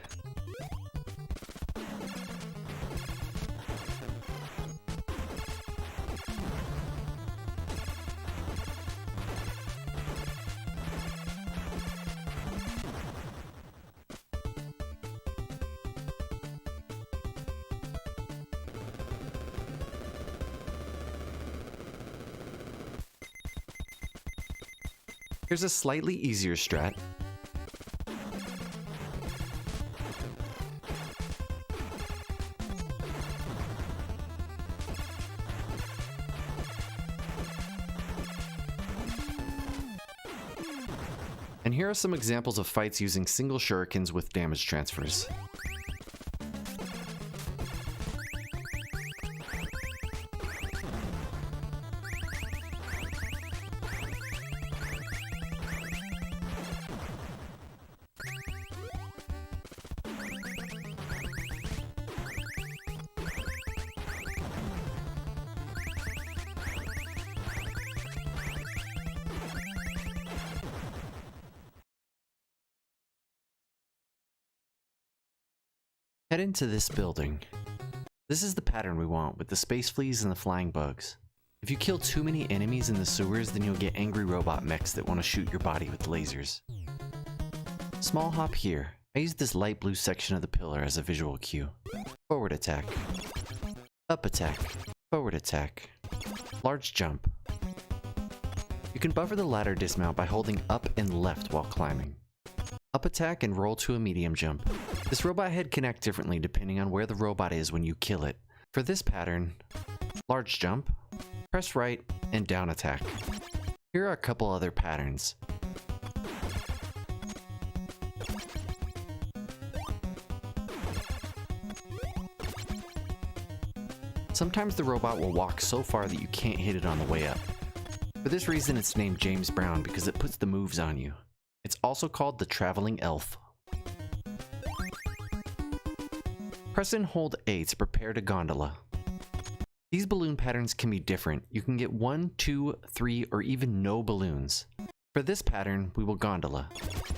Here's a slightly easier strat. And here are some examples of fights using single shurikens with damage transfers. Head into this building. This is the pattern we want with the space fleas and the flying bugs. If you kill too many enemies in the sewers, then you'll get angry robot mechs that want to shoot your body with lasers. Small hop here. I used this light blue section of the pillar as a visual cue. Forward attack. Up attack. Forward attack. Large jump. You can buffer the ladder dismount by holding up and left while climbing. Up attack and roll to a medium jump. This robot head can act differently depending on where the robot is when you kill it. For this pattern, large jump, press right, and down attack. Here are a couple other patterns. Sometimes the robot will walk so far that you can't hit it on the way up. For this reason, it's named James Brown because it puts the moves on you. It's also called the traveling elf. Press and hold A to prepare to gondola. These balloon patterns can be different. You can get 1, 2, 3, or even no balloons. For this pattern, we will gondola,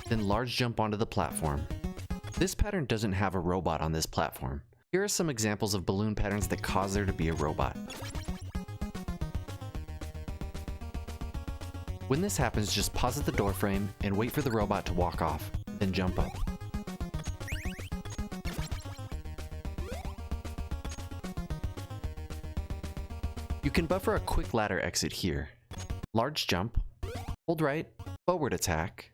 then large jump onto the platform. This pattern doesn't have a robot on this platform. Here are some examples of balloon patterns that cause there to be a robot. When this happens, just pause at the doorframe and wait for the robot to walk off, then jump up. You can buffer a quick ladder exit here. Large jump, hold right, forward attack.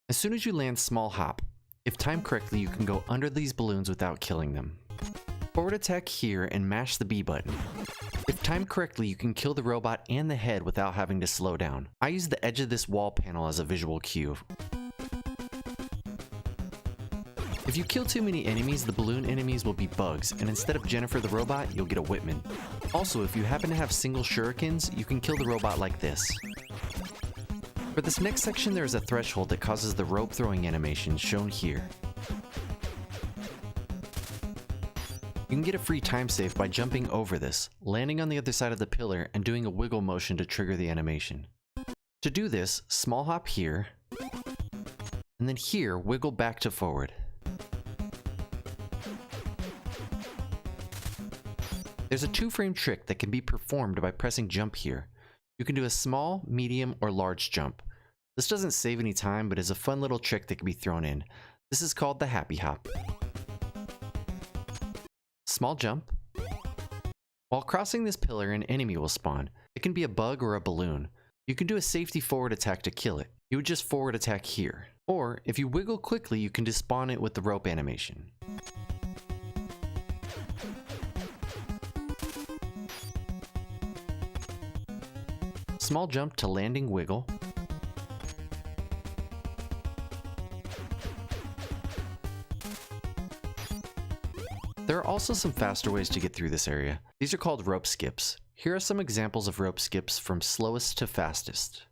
As soon as you land small hop, If timed correctly, you can go under these balloons without killing them. Forward attack here and mash the B button. If timed correctly, you can kill the robot and the head without having to slow down. I use the edge of this wall panel as a visual cue. If you kill too many enemies, the balloon enemies will be bugs, and instead of Jennifer the robot, you'll get a Whitman. Also, if you happen to have single shurikens, you can kill the robot like this. For this next section, there is a threshold that causes the rope throwing animation shown here. You can get a free time save by jumping over this, landing on the other side of the pillar, and doing a wiggle motion to trigger the animation. To do this, small hop here, and then here, wiggle back to forward. There's a 2-frame trick that can be performed by pressing jump here. You can do a small, medium, or large jump. This doesn't save any time, but is a fun little trick that can be thrown in. This is called the happy hop. Small jump. While crossing this pillar, an enemy will spawn. It can be a bug or a balloon. You can do a safety forward attack to kill it. You would just forward attack here. Or, if you wiggle quickly, you can despawn it with the rope animation. Small jump to landing wiggle. There are also some faster ways to get through this area. These are called rope skips. Here are some examples of rope skips from slowest to fastest.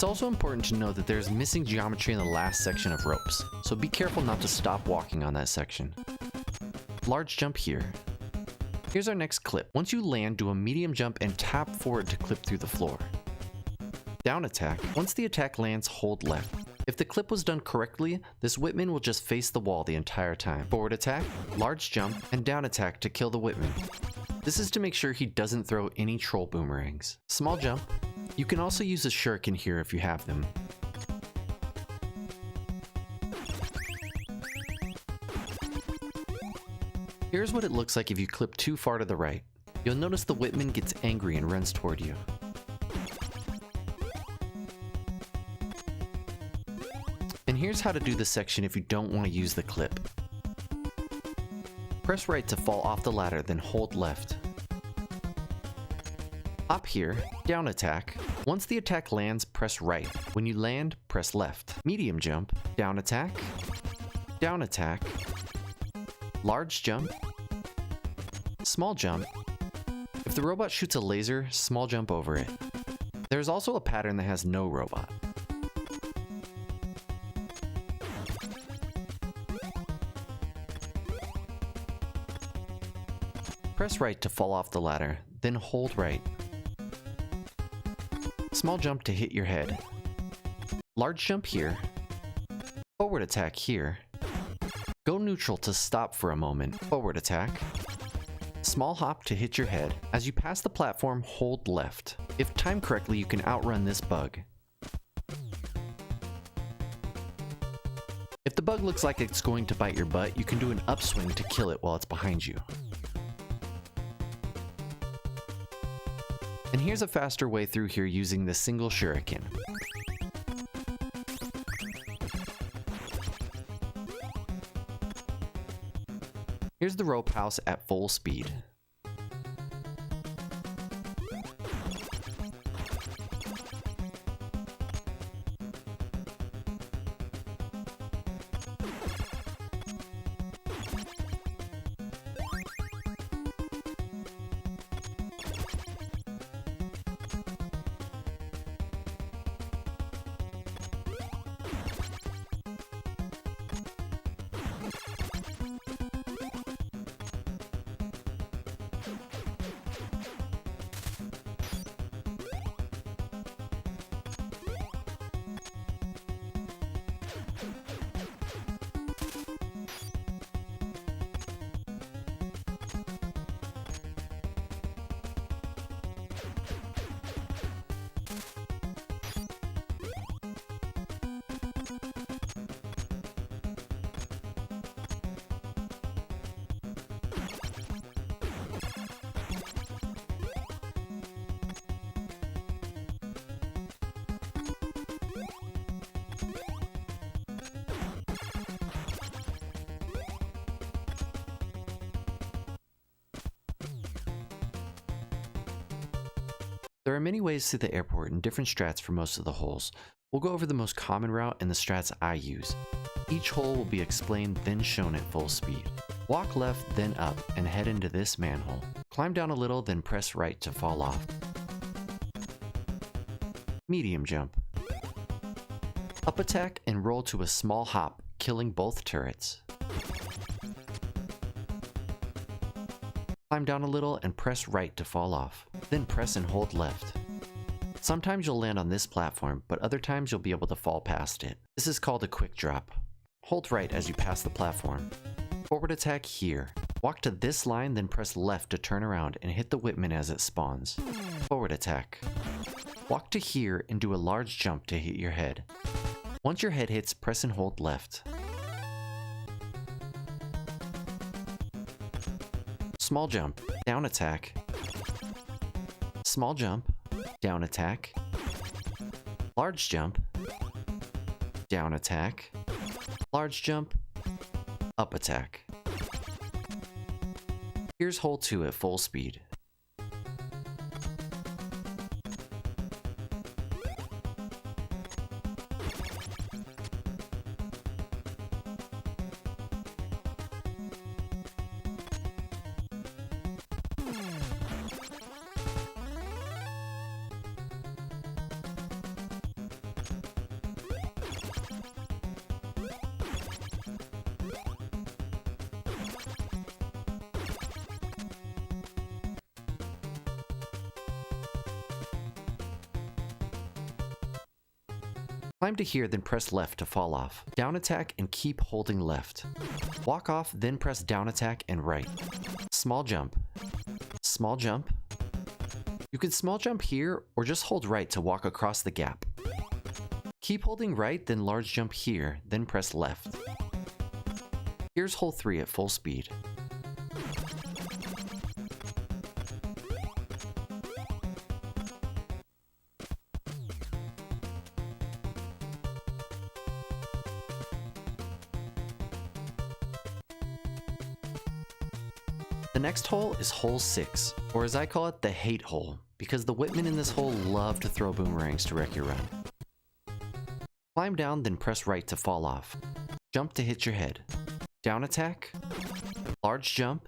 It's also important to note that there's missing geometry in the last section of ropes, so be careful not to stop walking on that section. Large jump here. Here's our next clip. Once you land, do a medium jump and tap forward to clip through the floor. Down attack. Once the attack lands, hold left. If the clip was done correctly, this Whitman will just face the wall the entire time. Forward attack, large jump, and down attack to kill the Whitman. This is to make sure he doesn't throw any troll boomerangs. Small jump. You can also use a shuriken here if you have them. Here's what it looks like if you clip too far to the right. You'll notice the Whitman gets angry and runs toward you. And here's how to do this section if you don't want to use the clip. Press right to fall off the ladder, then hold left. Hop here, down attack. Once the attack lands, press right. When you land, press left. Medium jump, down attack, large jump, small jump. If the robot shoots a laser, small jump over it. There's also a pattern that has no robot. Press right to fall off the ladder, then hold right. Small jump to hit your head. Large jump here. Forward attack here. Go neutral to stop for a moment. Forward attack. Small hop to hit your head. As you pass the platform, hold left. If timed correctly, you can outrun this bug. the bug looks like it's going to bite your butt, you can do an upswing to kill it while it's behind you. And here's a faster way through here using the single shuriken. Here's the rope house at full speed. There are many ways to the airport and different strats for most of the holes. We'll go over the most common route and the strats I use. Each hole will be explained then shown at full speed. Walk left then up and head into this manhole. Climb down a little then press right to fall off. Medium jump. Up attack and roll to a small hop, killing both turrets. Climb down a little and press right to fall off. Then press and hold left. Sometimes you'll land on this platform, but other times you'll be able to fall past it. This is called a quick drop. Hold right as you pass the platform. Forward attack here. Walk to this line, then press left to turn around and hit the Whitman as it spawns. Forward attack. Walk to here and do a large jump to hit your head. Once your head hits, press and hold left. Small jump, down attack. Small jump, down attack. Large jump, down attack. Large jump, up attack. Here's hole 2 at full speed. Climb to here, then press left to fall off. Down attack and keep holding left. Walk off, then press down attack and right. Small jump. Small jump. You can small jump here or just hold right to walk across the gap. Keep holding right, then large jump here, then press left. Here's hole 3 at full speed. The next hole is hole 6, or as I call it, the hate hole, because the Whitmen in this hole love to throw boomerangs to wreck your run. Climb down, then press right to fall off. Jump to hit your head. Down attack. Large jump.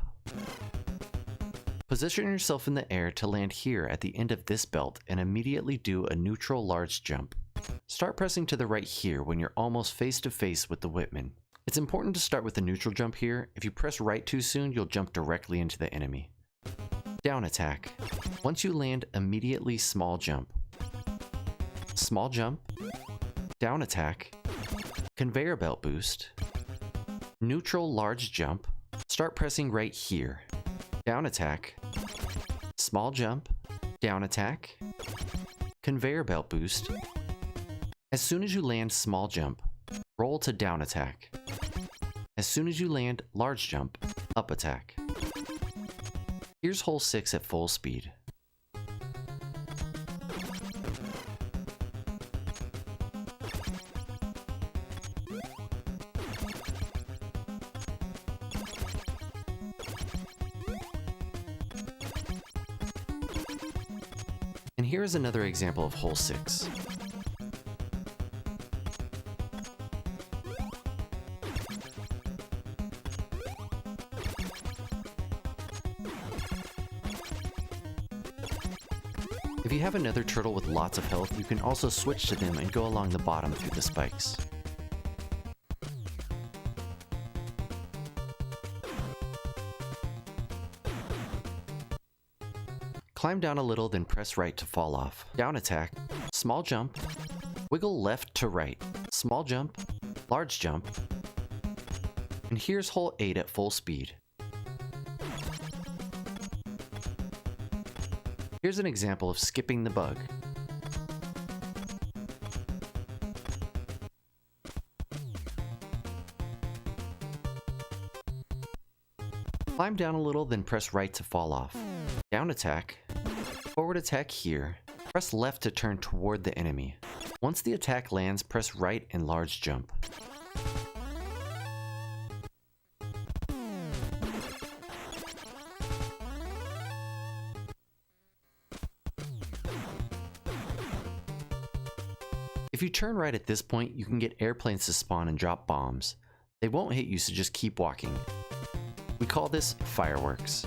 Position yourself in the air to land here at the end of this belt and immediately do a neutral large jump. Start pressing to the right here when you're almost face to face with the Whitman. It's important to start with the neutral jump here. If you press right too soon, you'll jump directly into the enemy. Down attack. Once you land, immediately small jump. Small jump. Down attack. Conveyor belt boost. Neutral large jump. Start pressing right here. Down attack. Small jump. Down attack. Conveyor belt boost. As soon as you land small jump, roll to down attack. As soon as you land, large jump, up attack. Here's hole 6 at full speed. And here is another example of hole 6. If you have another turtle with lots of health, you can also switch to them and go along the bottom through the spikes. Climb down a little, then press right to fall off. Down attack, small jump, wiggle left to right, small jump, large jump, and here's hole 8 at full speed. Here's an example of skipping the bug. Climb down a little, then press right to fall off. Down attack, forward attack here, press left to turn toward the enemy. Once the attack lands, press right and large jump. If you turn right at this point, you can get airplanes to spawn and drop bombs. They won't hit you, so just keep walking. We call this fireworks.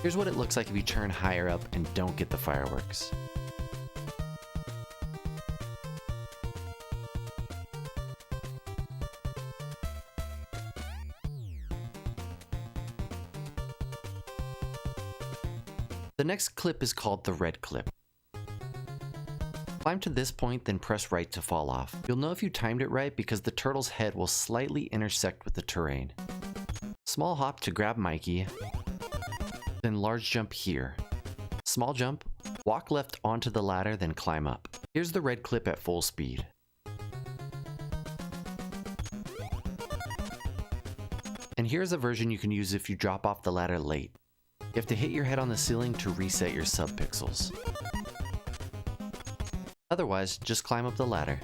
Here's what it looks like if you turn higher up and don't get the fireworks. The next clip is called the red clip. Climb to this point, then press right to fall off. You'll know if you timed it right because the turtle's head will slightly intersect with the terrain. Small hop to grab Mikey, then large jump here. Small jump, walk left onto the ladder, then climb up. Here's the red clip at full speed. And here's a version you can use if you drop off the ladder late. You have to hit your head on the ceiling to reset your subpixels. Otherwise, just climb up the ladder.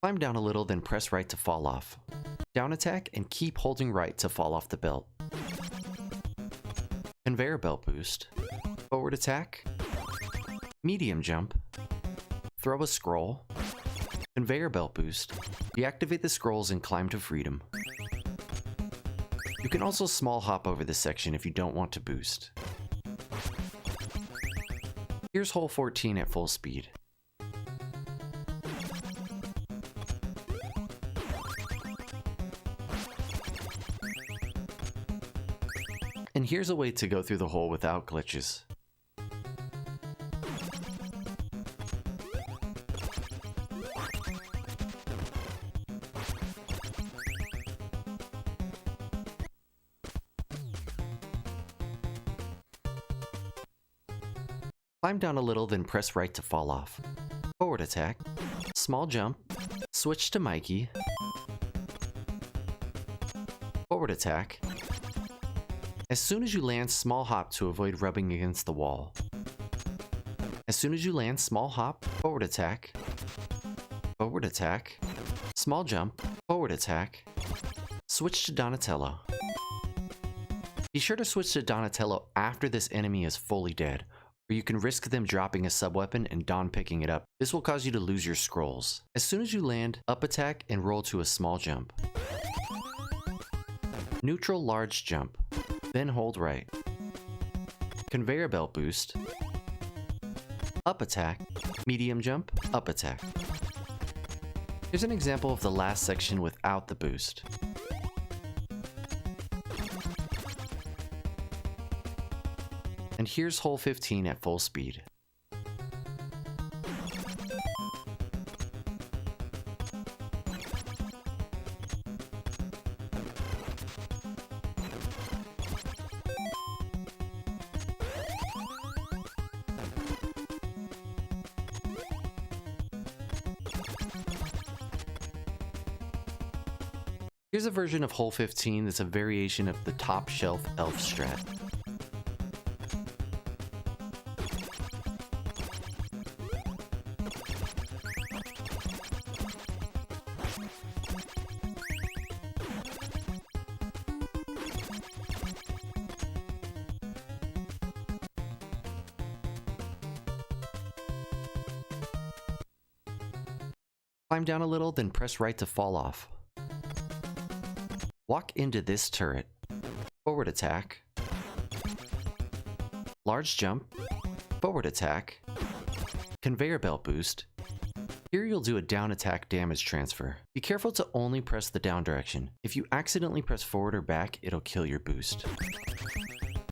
Climb down a little, then press right to fall off. Down attack and keep holding right to fall off the belt. Conveyor belt boost. Forward attack. Medium jump. Throw a scroll. Conveyor belt boost. Deactivate the scrolls and climb to freedom. You can also small hop over this section if you don't want to boost. Here's hole 14 at full speed. And here's a way to go through the hole without glitches. Climb down a little, then press right to fall off. Forward attack, small jump, switch to Mikey, forward attack. As soon as you land, small hop to avoid rubbing against the wall. As soon as you land, small hop, forward attack, small jump, forward attack, switch to Donatello. Be sure to switch to Donatello after this enemy is fully dead, or you can risk them dropping a sub-weapon and Don picking it up. This will cause you to lose your scrolls. As soon as you land, up attack and roll to a small jump. Neutral large jump, then hold right. Conveyor belt boost. Up attack, medium jump, up attack. Here's an example of the last section without the boost. And here's hole 15 at full speed. Here's a version of hole 15 that's a variation of the top shelf elf strat. Climb down a little, then press right to fall off. Walk into this turret. Forward attack. Large jump. Forward attack. Conveyor belt boost. Here you'll do a down attack damage transfer. Be careful to only press the down direction. If you accidentally press forward or back, it'll kill your boost.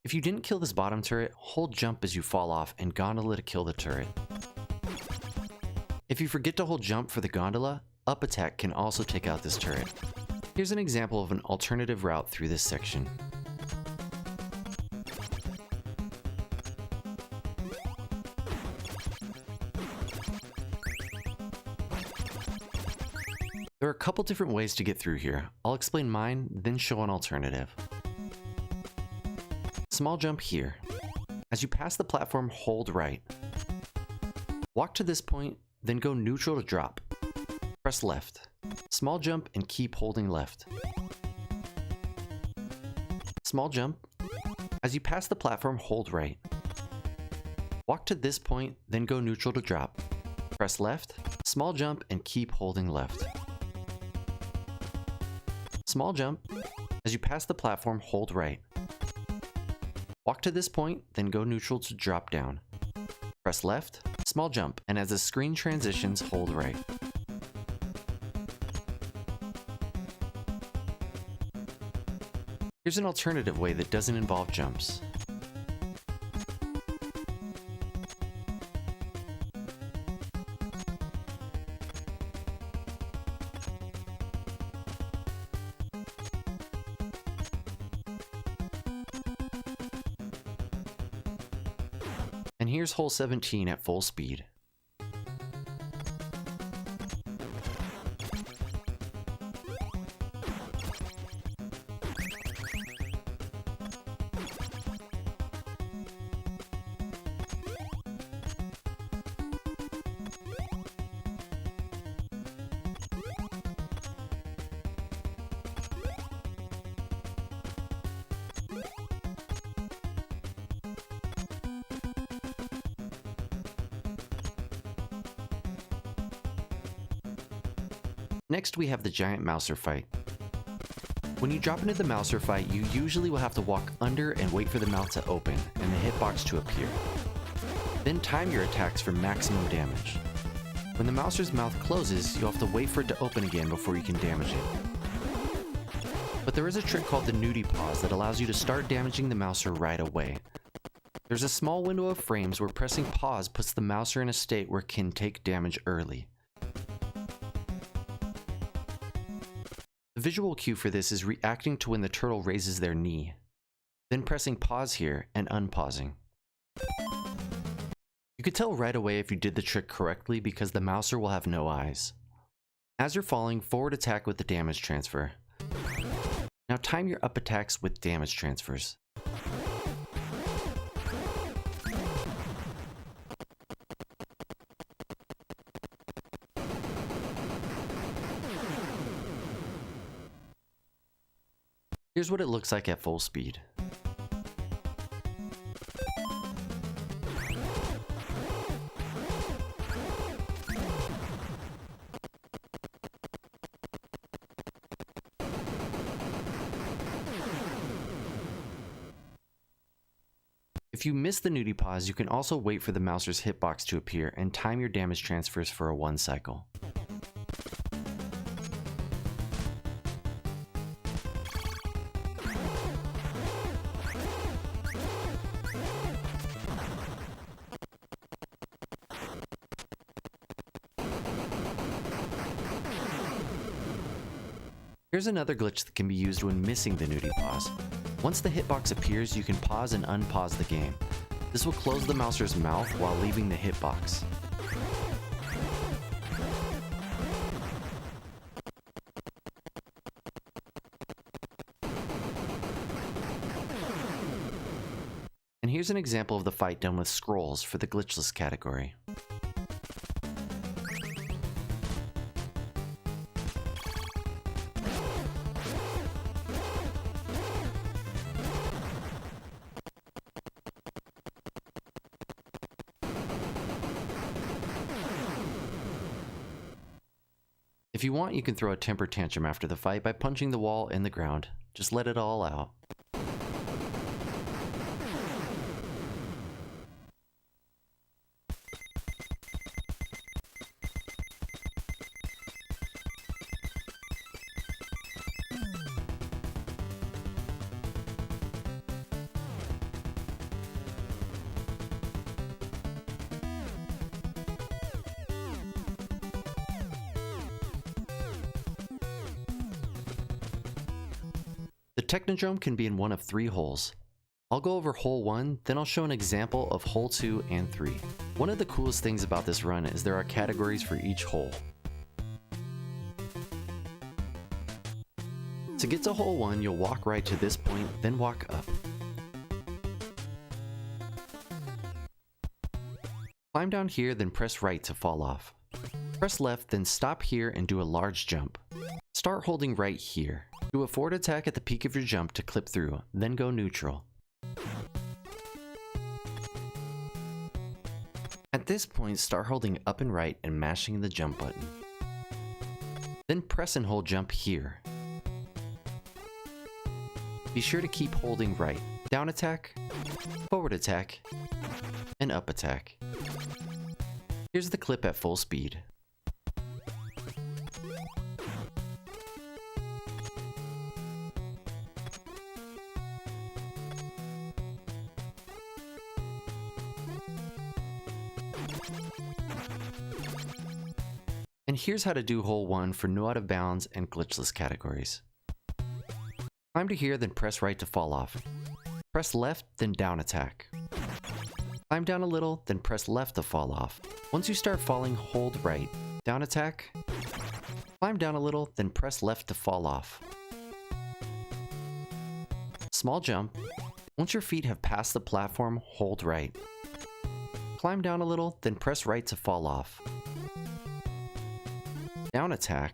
If you didn't kill this bottom turret, hold jump as you fall off and gondola to kill the turret. If you forget to hold jump for the gondola, up attack can also take out this turret. Here's an example of an alternative route through this section. There are a couple different ways to get through here. I'll explain mine, then show an alternative. Small jump here. As you pass the platform, hold right. Walk to this point, then go neutral to drop. Press left. Small jump and keep holding left. Small jump. As you pass the platform, hold right. Walk to this point, then go neutral to drop. Press left. Small jump and keep holding left. Small jump. As you pass the platform, hold right. Walk to this point, then go neutral to drop down. Press left. Small jump, and as the screen transitions, hold right. Here's an alternative way that doesn't involve jumps. And here's hole 17 at full speed. Next we have the giant mouser fight. When you drop into the mouser fight, you usually will have to walk under and wait for the mouth to open and the hitbox to appear. Then time your attacks for maximum damage. When the mouser's mouth closes, you'll have to wait for it to open again before you can damage it. But there is a trick called the Nudie Pause that allows you to start damaging the mouser right away. There's a small window of frames where pressing pause puts the mouser in a state where it can take damage early. The visual cue for this is reacting to when the turtle raises their knee, then pressing pause here and unpausing. You could tell right away if you did the trick correctly because the mouser will have no eyes. As you're falling, forward attack with the damage transfer. Now time your up attacks with damage transfers. Here's what it looks like at full speed. If you miss the Nudie Pause, you can also wait for the mouser's hitbox to appear and time your damage transfers for a 1 cycle. Here's another glitch that can be used when missing the Nudie Pause. Once the hitbox appears, you can pause and unpause the game. This will close the mouser's mouth while leaving the hitbox. here's an example of the fight done with scrolls for the Glitchless category. If you want, you can throw a temper tantrum after the fight by punching the wall and the ground. Just let it all out. The Technodrome can be in one of 3 holes. I'll go over hole 1, then I'll show an example of hole 2 and 3. One of the coolest things about this run is there are categories for each hole. To get to hole 1, you'll walk right to this point, then walk up. Climb down here, then press right to fall off. Press left, then stop here and do a large jump. Start holding right here. Do a forward attack at the peak of your jump to clip through, then go neutral. At this point, start holding up and right and mashing the jump button. Then press and hold jump here. Be sure to keep holding right. Down attack, forward attack, and up attack. Here's the clip at full speed. And here's how to do hole 1 for no out of bounds and glitchless categories. Climb to here, then press right to fall off. Press left, then down attack. Climb down a little, then press left to fall off. Once you start falling, hold right. Down attack. Climb down a little, then press left to fall off. Small jump. Once your feet have passed the platform, hold right. Climb down a little, then press right to fall off. Down attack.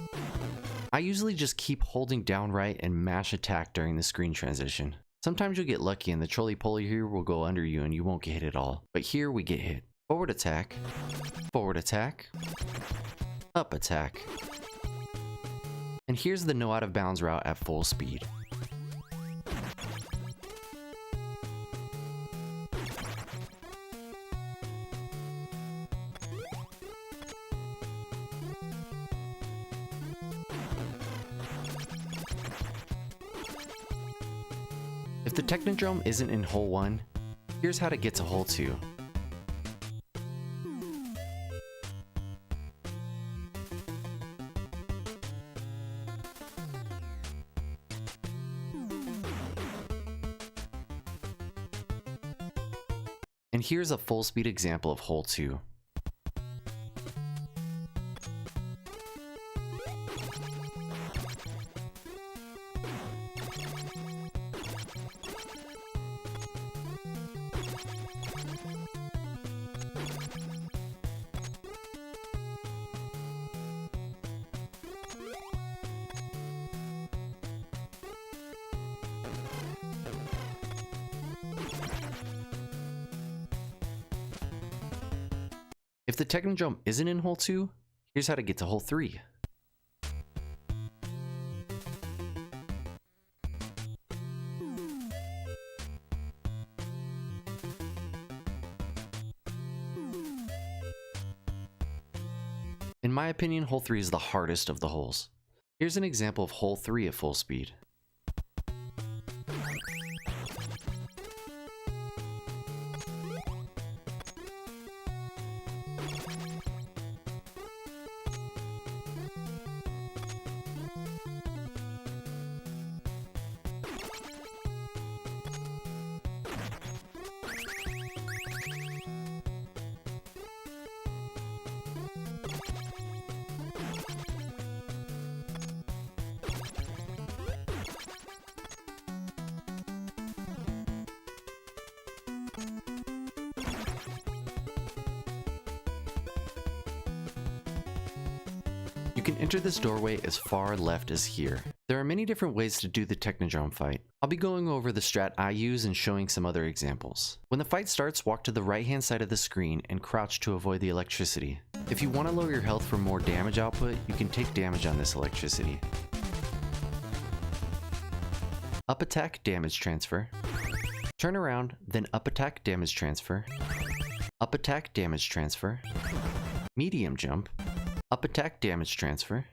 I usually just keep holding down right and mash attack during the screen transition. Sometimes you'll get lucky and the trolley-poly here will go under you and you won't get hit at all. But here we get hit. Forward attack, up attack. And here's the no out of bounds route at full speed. If the Technodrome isn't in hole 1, here's how to get to hole 2. And here's a full speed example of hole 2. If the Technodrome isn't in hole 2, here's how to get to hole 3. In my opinion, hole 3 is the hardest of the holes. Here's an example of hole 3 at full speed. You can enter this doorway as far left as here. There are many different ways to do the Technodrome fight. I'll be going over the strat I use and showing some other examples. When the fight starts, walk to the right hand side of the screen and crouch to avoid the electricity. If you want to lower your health for more damage output, you can take damage on this electricity. Up attack, damage transfer. Turn around, then up attack, damage transfer. Up attack, damage transfer. Medium jump. Up attack, damage transfer.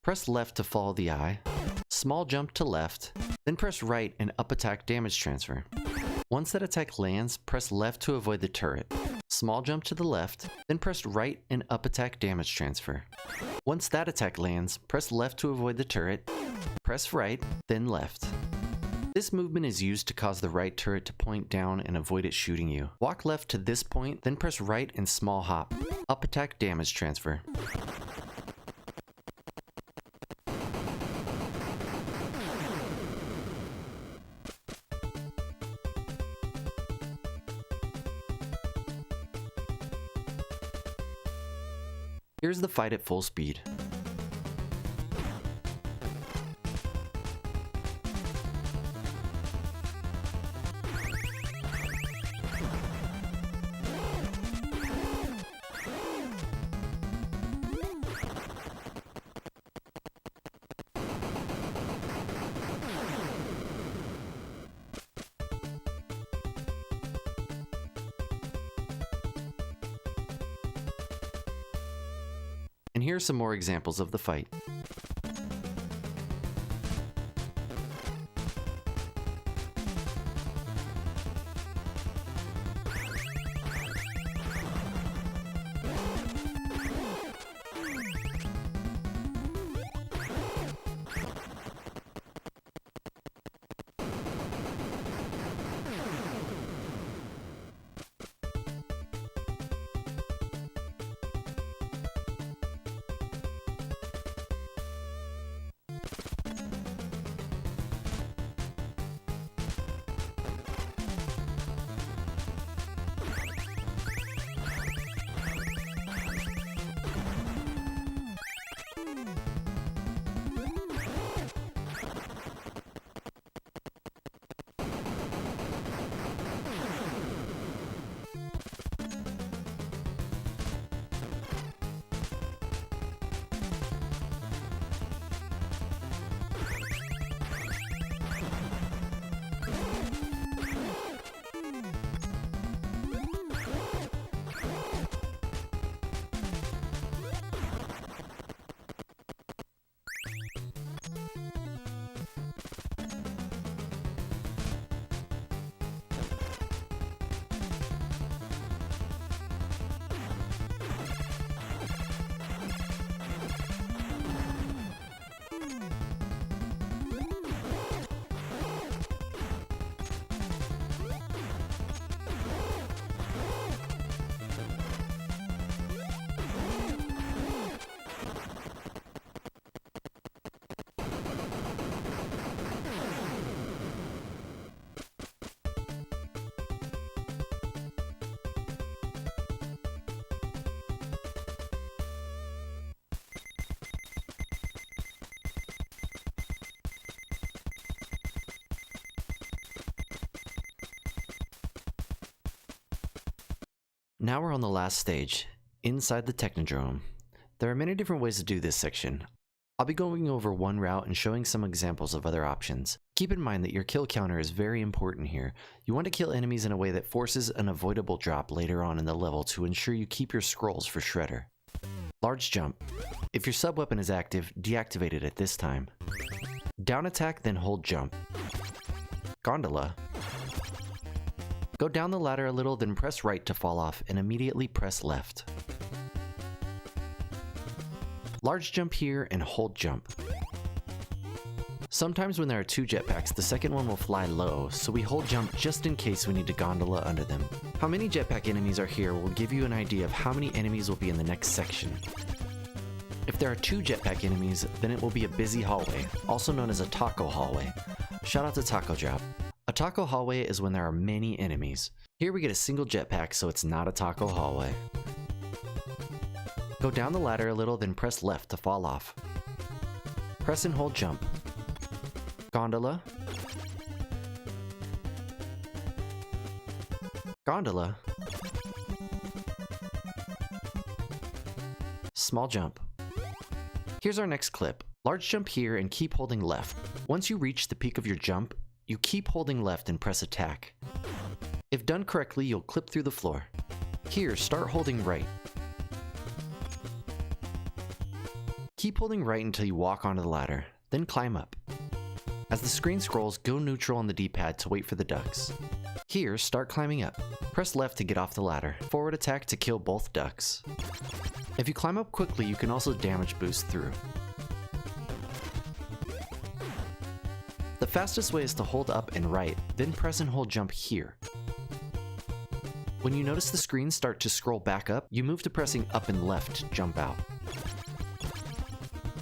Press left to follow the eye. Small jump to left, then press right and up attack, damage transfer. Once that attack lands, press left to avoid the turret. Small jump to the left, then press right and up attack, damage transfer. Once that attack lands, press left to avoid the turret. Press right, then left. This movement is used to cause the right turret to point down and avoid it shooting you. Walk left to this point, then press right and small hop. Up attack, damage transfer. Here's the fight at full speed. And here are some more examples of the fight. Now we're on the last stage, inside the Technodrome. There are many different ways to do this section. I'll be going over one route and showing some examples of other options. Keep in mind that your kill counter is very important here. You want to kill enemies in a way that forces an avoidable drop later on in the level to ensure you keep your scrolls for Shredder. Large jump. If your sub weapon is active, deactivate it at this time. Down attack, then hold jump. Gondola. Go down the ladder a little, then press right to fall off, and immediately press left. Large jump here, and hold jump. Sometimes when there are two jetpacks, the second one will fly low, so we hold jump just in case we need to gondola under them. How many jetpack enemies are here will give you an idea of how many enemies will be in the next section. If there are two jetpack enemies, then it will be a busy hallway, also known as a taco hallway. Shout out to Taco Drop. A taco hallway is when there are many enemies. Here we get a single jetpack, so it's not a taco hallway. Go down the ladder a little, then press left to fall off. Press and hold jump. Gondola. Gondola. Small jump. Here's our next clip. Large jump here and keep holding left. Once you reach the peak of your jump, you keep holding left and press attack. If done correctly, you'll clip through the floor. Here, start holding right. Keep holding right until you walk onto the ladder, then climb up. As the screen scrolls, go neutral on the D-pad to wait for the ducks. Here, start climbing up. Press left to get off the ladder. Forward attack to kill both ducks. If you climb up quickly, you can also damage boost through. The fastest way is to hold up and right, then press and hold jump here. When you notice the screen start to scroll back up, you move to pressing up and left to jump out.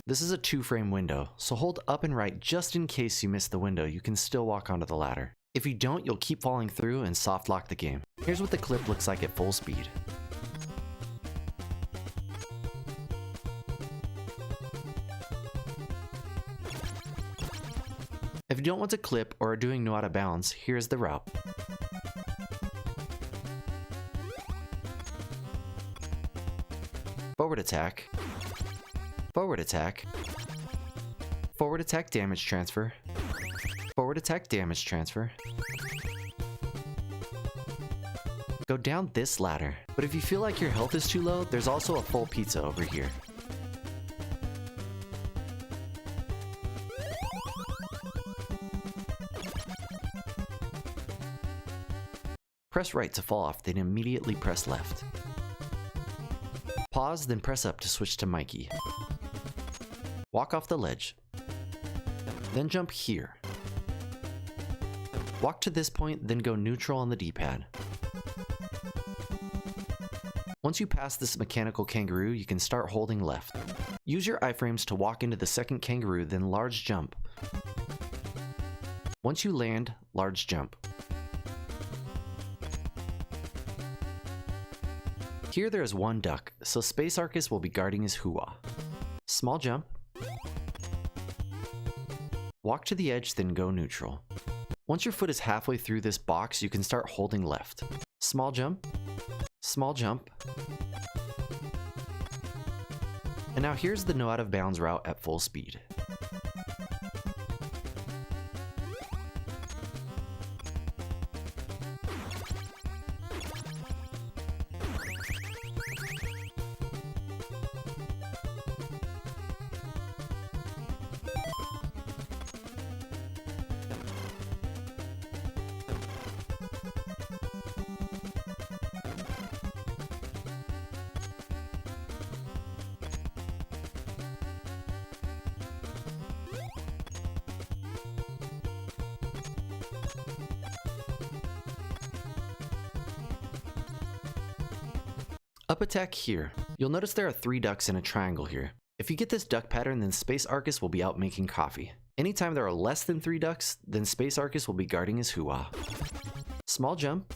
This is a 2-frame window, so hold up and right just in case you miss the window. You can still walk onto the ladder. If you don't, you'll keep falling through and soft lock the game. Here's what the clip looks like at full speed. If you don't want to clip or are doing no out of bounds, here's the route. Forward attack. Forward attack. Forward attack damage transfer. Forward attack damage transfer. Go down this ladder, but if you feel like your health is too low, there's also a full pizza over here. Press right to fall off, then immediately press left. Pause, then press up to switch to Mikey. Walk off the ledge. Then jump here. Walk to this point, then go neutral on the D-pad. Once you pass this mechanical kangaroo, you can start holding left. Use your iframes to walk into the second kangaroo, then large jump. Once you land, large jump. Here there is one duck, so Space Arcus will be guarding his hoo-ah. Small jump. Walk to the edge, then go neutral. Once your foot is halfway through this box, you can start holding left. Small jump. Small jump. And now here's the no out of bounds route at full speed. Up attack here. You'll notice there are 3 ducks in a triangle here. If you get this duck pattern, then Space Arcus will be out making coffee. Anytime there are less than 3 ducks, then Space Arcus will be guarding his hoo-ah. Small jump.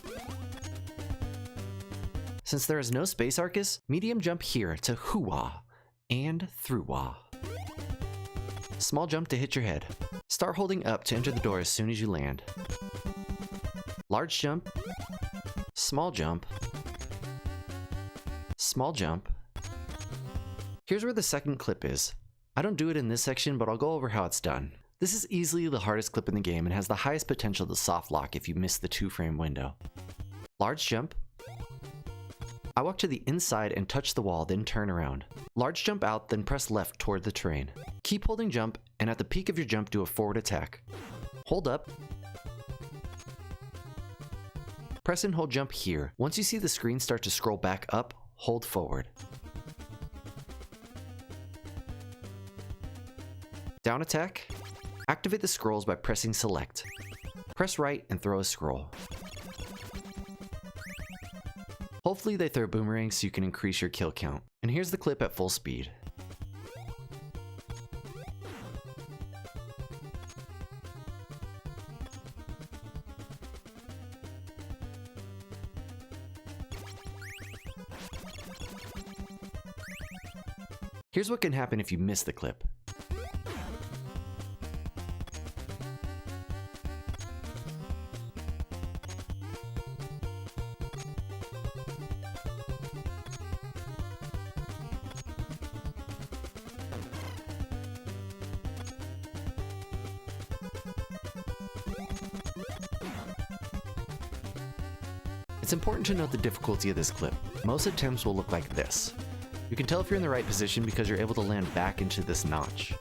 Since there is no Space Arcus, medium jump here to hoo-ah and through-ah. Small jump to hit your head. Start holding up to enter the door as soon as you land. Large jump. Small jump. Small jump. Here's where the second clip is. I don't do it in this section, but I'll go over how it's done. This is easily the hardest clip in the game and has the highest potential to soft lock if you miss the 2-frame window. Large jump. I walk to the inside and touch the wall, then turn around. Large jump out, then press left toward the terrain. Keep holding jump, and at the peak of your jump, do a forward attack. Hold up. Press and hold jump here. Once you see the screen start to scroll back up, hold forward. Down attack. Activate the scrolls by pressing select. Press right and throw a scroll. Hopefully they throw boomerangs so you can increase your kill count. And here's the clip at full speed. Here's what can happen if you miss the clip. It's important to note the difficulty of this clip. Most attempts will look like this. You can tell if you're in the right position because you're able to land back into this notch.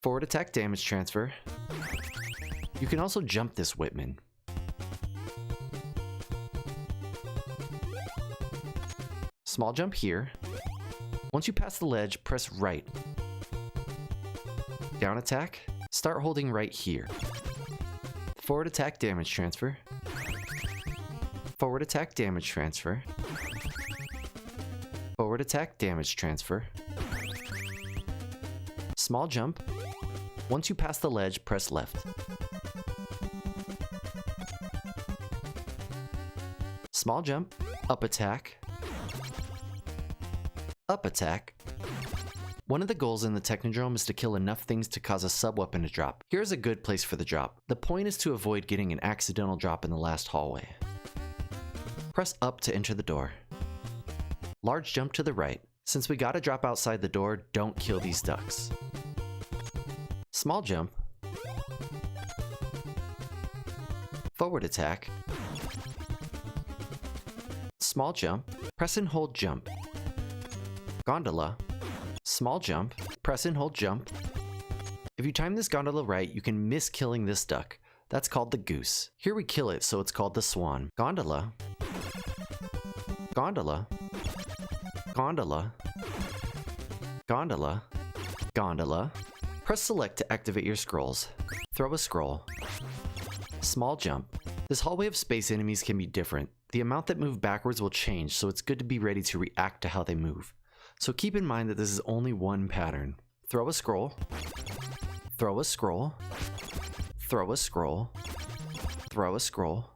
Forward attack damage transfer. You can also jump this Whitman. Small jump here. Once you pass the ledge, press right. Down attack, start holding right here. Forward attack damage transfer. Forward attack damage transfer. Forward attack damage transfer. Small jump. Once you pass the ledge, press left. Small jump, up attack. Up attack. One of the goals in the Technodrome is to kill enough things to cause a sub-weapon to drop. Here's a good place for the drop. The point is to avoid getting an accidental drop in the last hallway. Press up to enter the door. Large jump to the right. Since we gotta drop outside the door, don't kill these ducks. Small jump. Forward attack. Small jump. Press and hold jump. Gondola. Small jump. Press and hold jump. If you time this gondola right, you can miss killing this duck. That's called the goose. Here we kill it, so it's called the swan. Gondola. Gondola. Gondola. Gondola. Gondola. Press select to activate your scrolls. Throw a scroll. Small jump. This hallway of space enemies can be different. The amount that move backwards will change, so it's good to be ready to react to how they move. So keep in mind that this is only one pattern. Throw a scroll. Throw a scroll. Throw a scroll. Throw a scroll.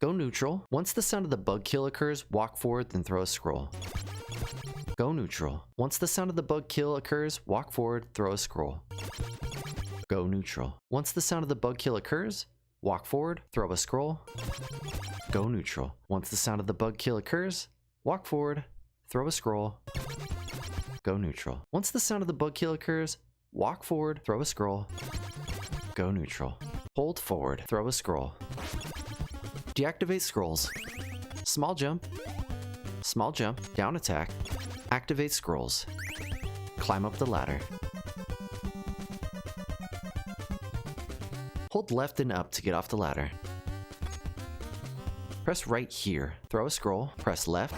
Go neutral. Once the sound of the bug kill occurs, walk forward, then throw a scroll. Go neutral. Once the sound of the bug kill occurs, walk forward, throw a scroll. Go neutral. Once the sound of the bug kill occurs, walk forward, throw a scroll. Go neutral. Once the sound of the bug kill occurs, walk forward, throw a scroll. Go neutral. Once the sound of the bug kill occurs, walk forward, throw a scroll. Go neutral. Hold forward, throw a scroll. Deactivate scrolls. Small jump. Small jump, down attack. Activate scrolls. Climb up the ladder. Hold left and up to get off the ladder. Press right here. Throw a scroll. Press left.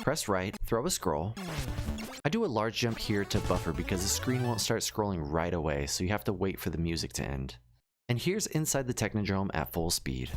Press right. Throw a scroll. I do a large jump here to buffer because the screen won't start scrolling right away, so you have to wait for the music to end. And here's inside the Technodrome at full speed.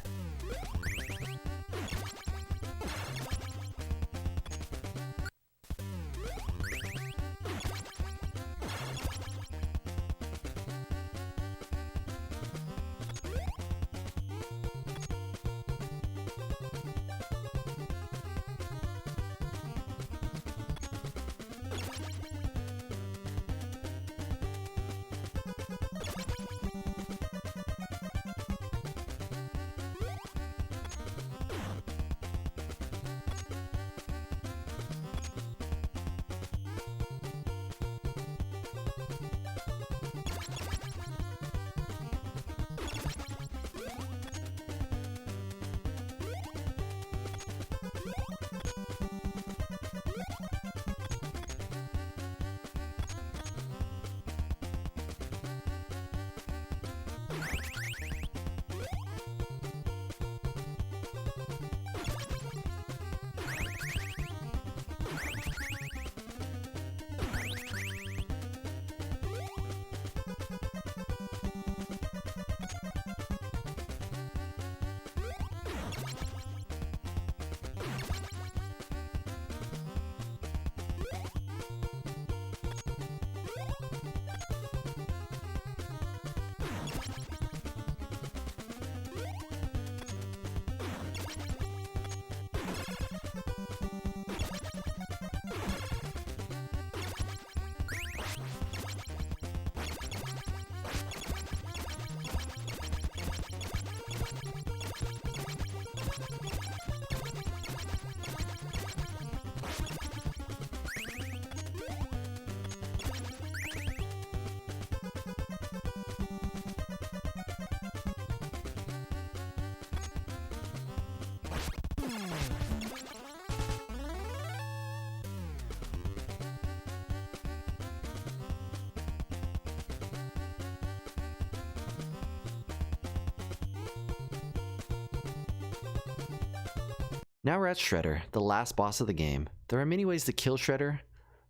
Now we're at Shredder, the last boss of the game. There are many ways to kill Shredder.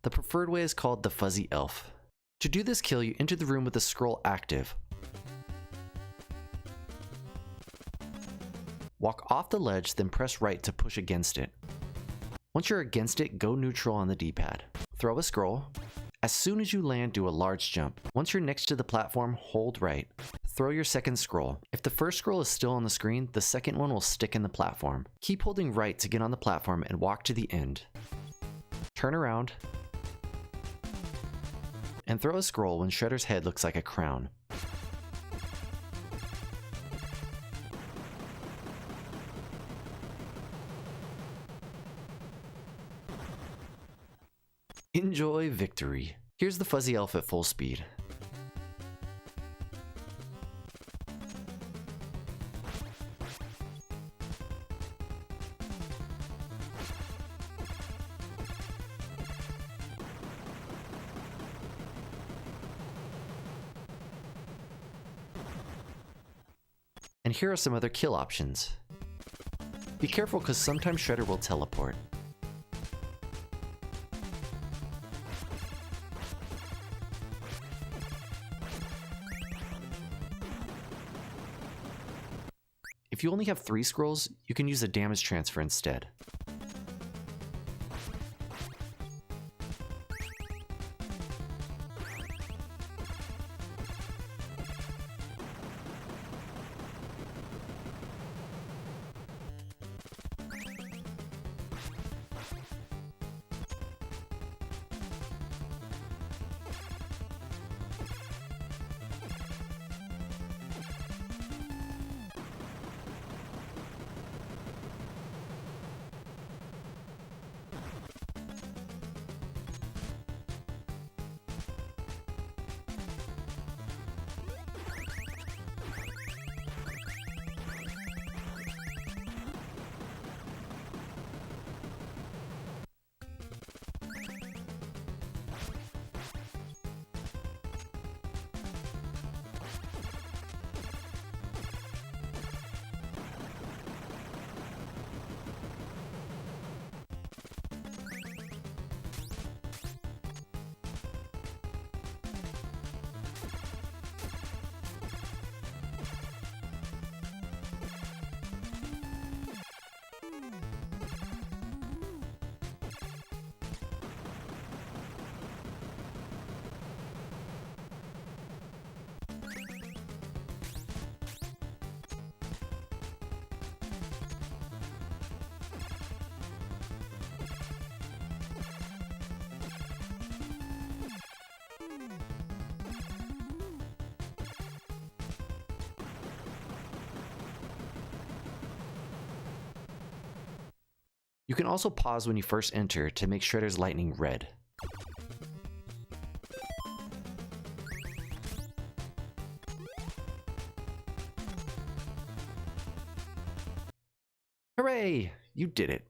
The preferred way is called the Fuzzy Elf. To do this kill, you enter the room with the scroll active. Walk off the ledge, then press right to push against it. Once you're against it, go neutral on the D-pad. Throw a scroll. As soon as you land, do a large jump. Once you're next to the platform, hold right. Throw your second scroll. If the first scroll is still on the screen, the second one will stick in the platform. Keep holding right to get on the platform and walk to the end. Turn around and throw a scroll when Shredder's head looks like a crown. Enjoy victory. Here's the Fuzzy Elf at full speed. And here are some other kill options. Be careful because sometimes Shredder will teleport. If you only have 3 scrolls, you can use a damage transfer instead. You can also pause when you first enter to make Shredder's lightning red. Hooray! You did it!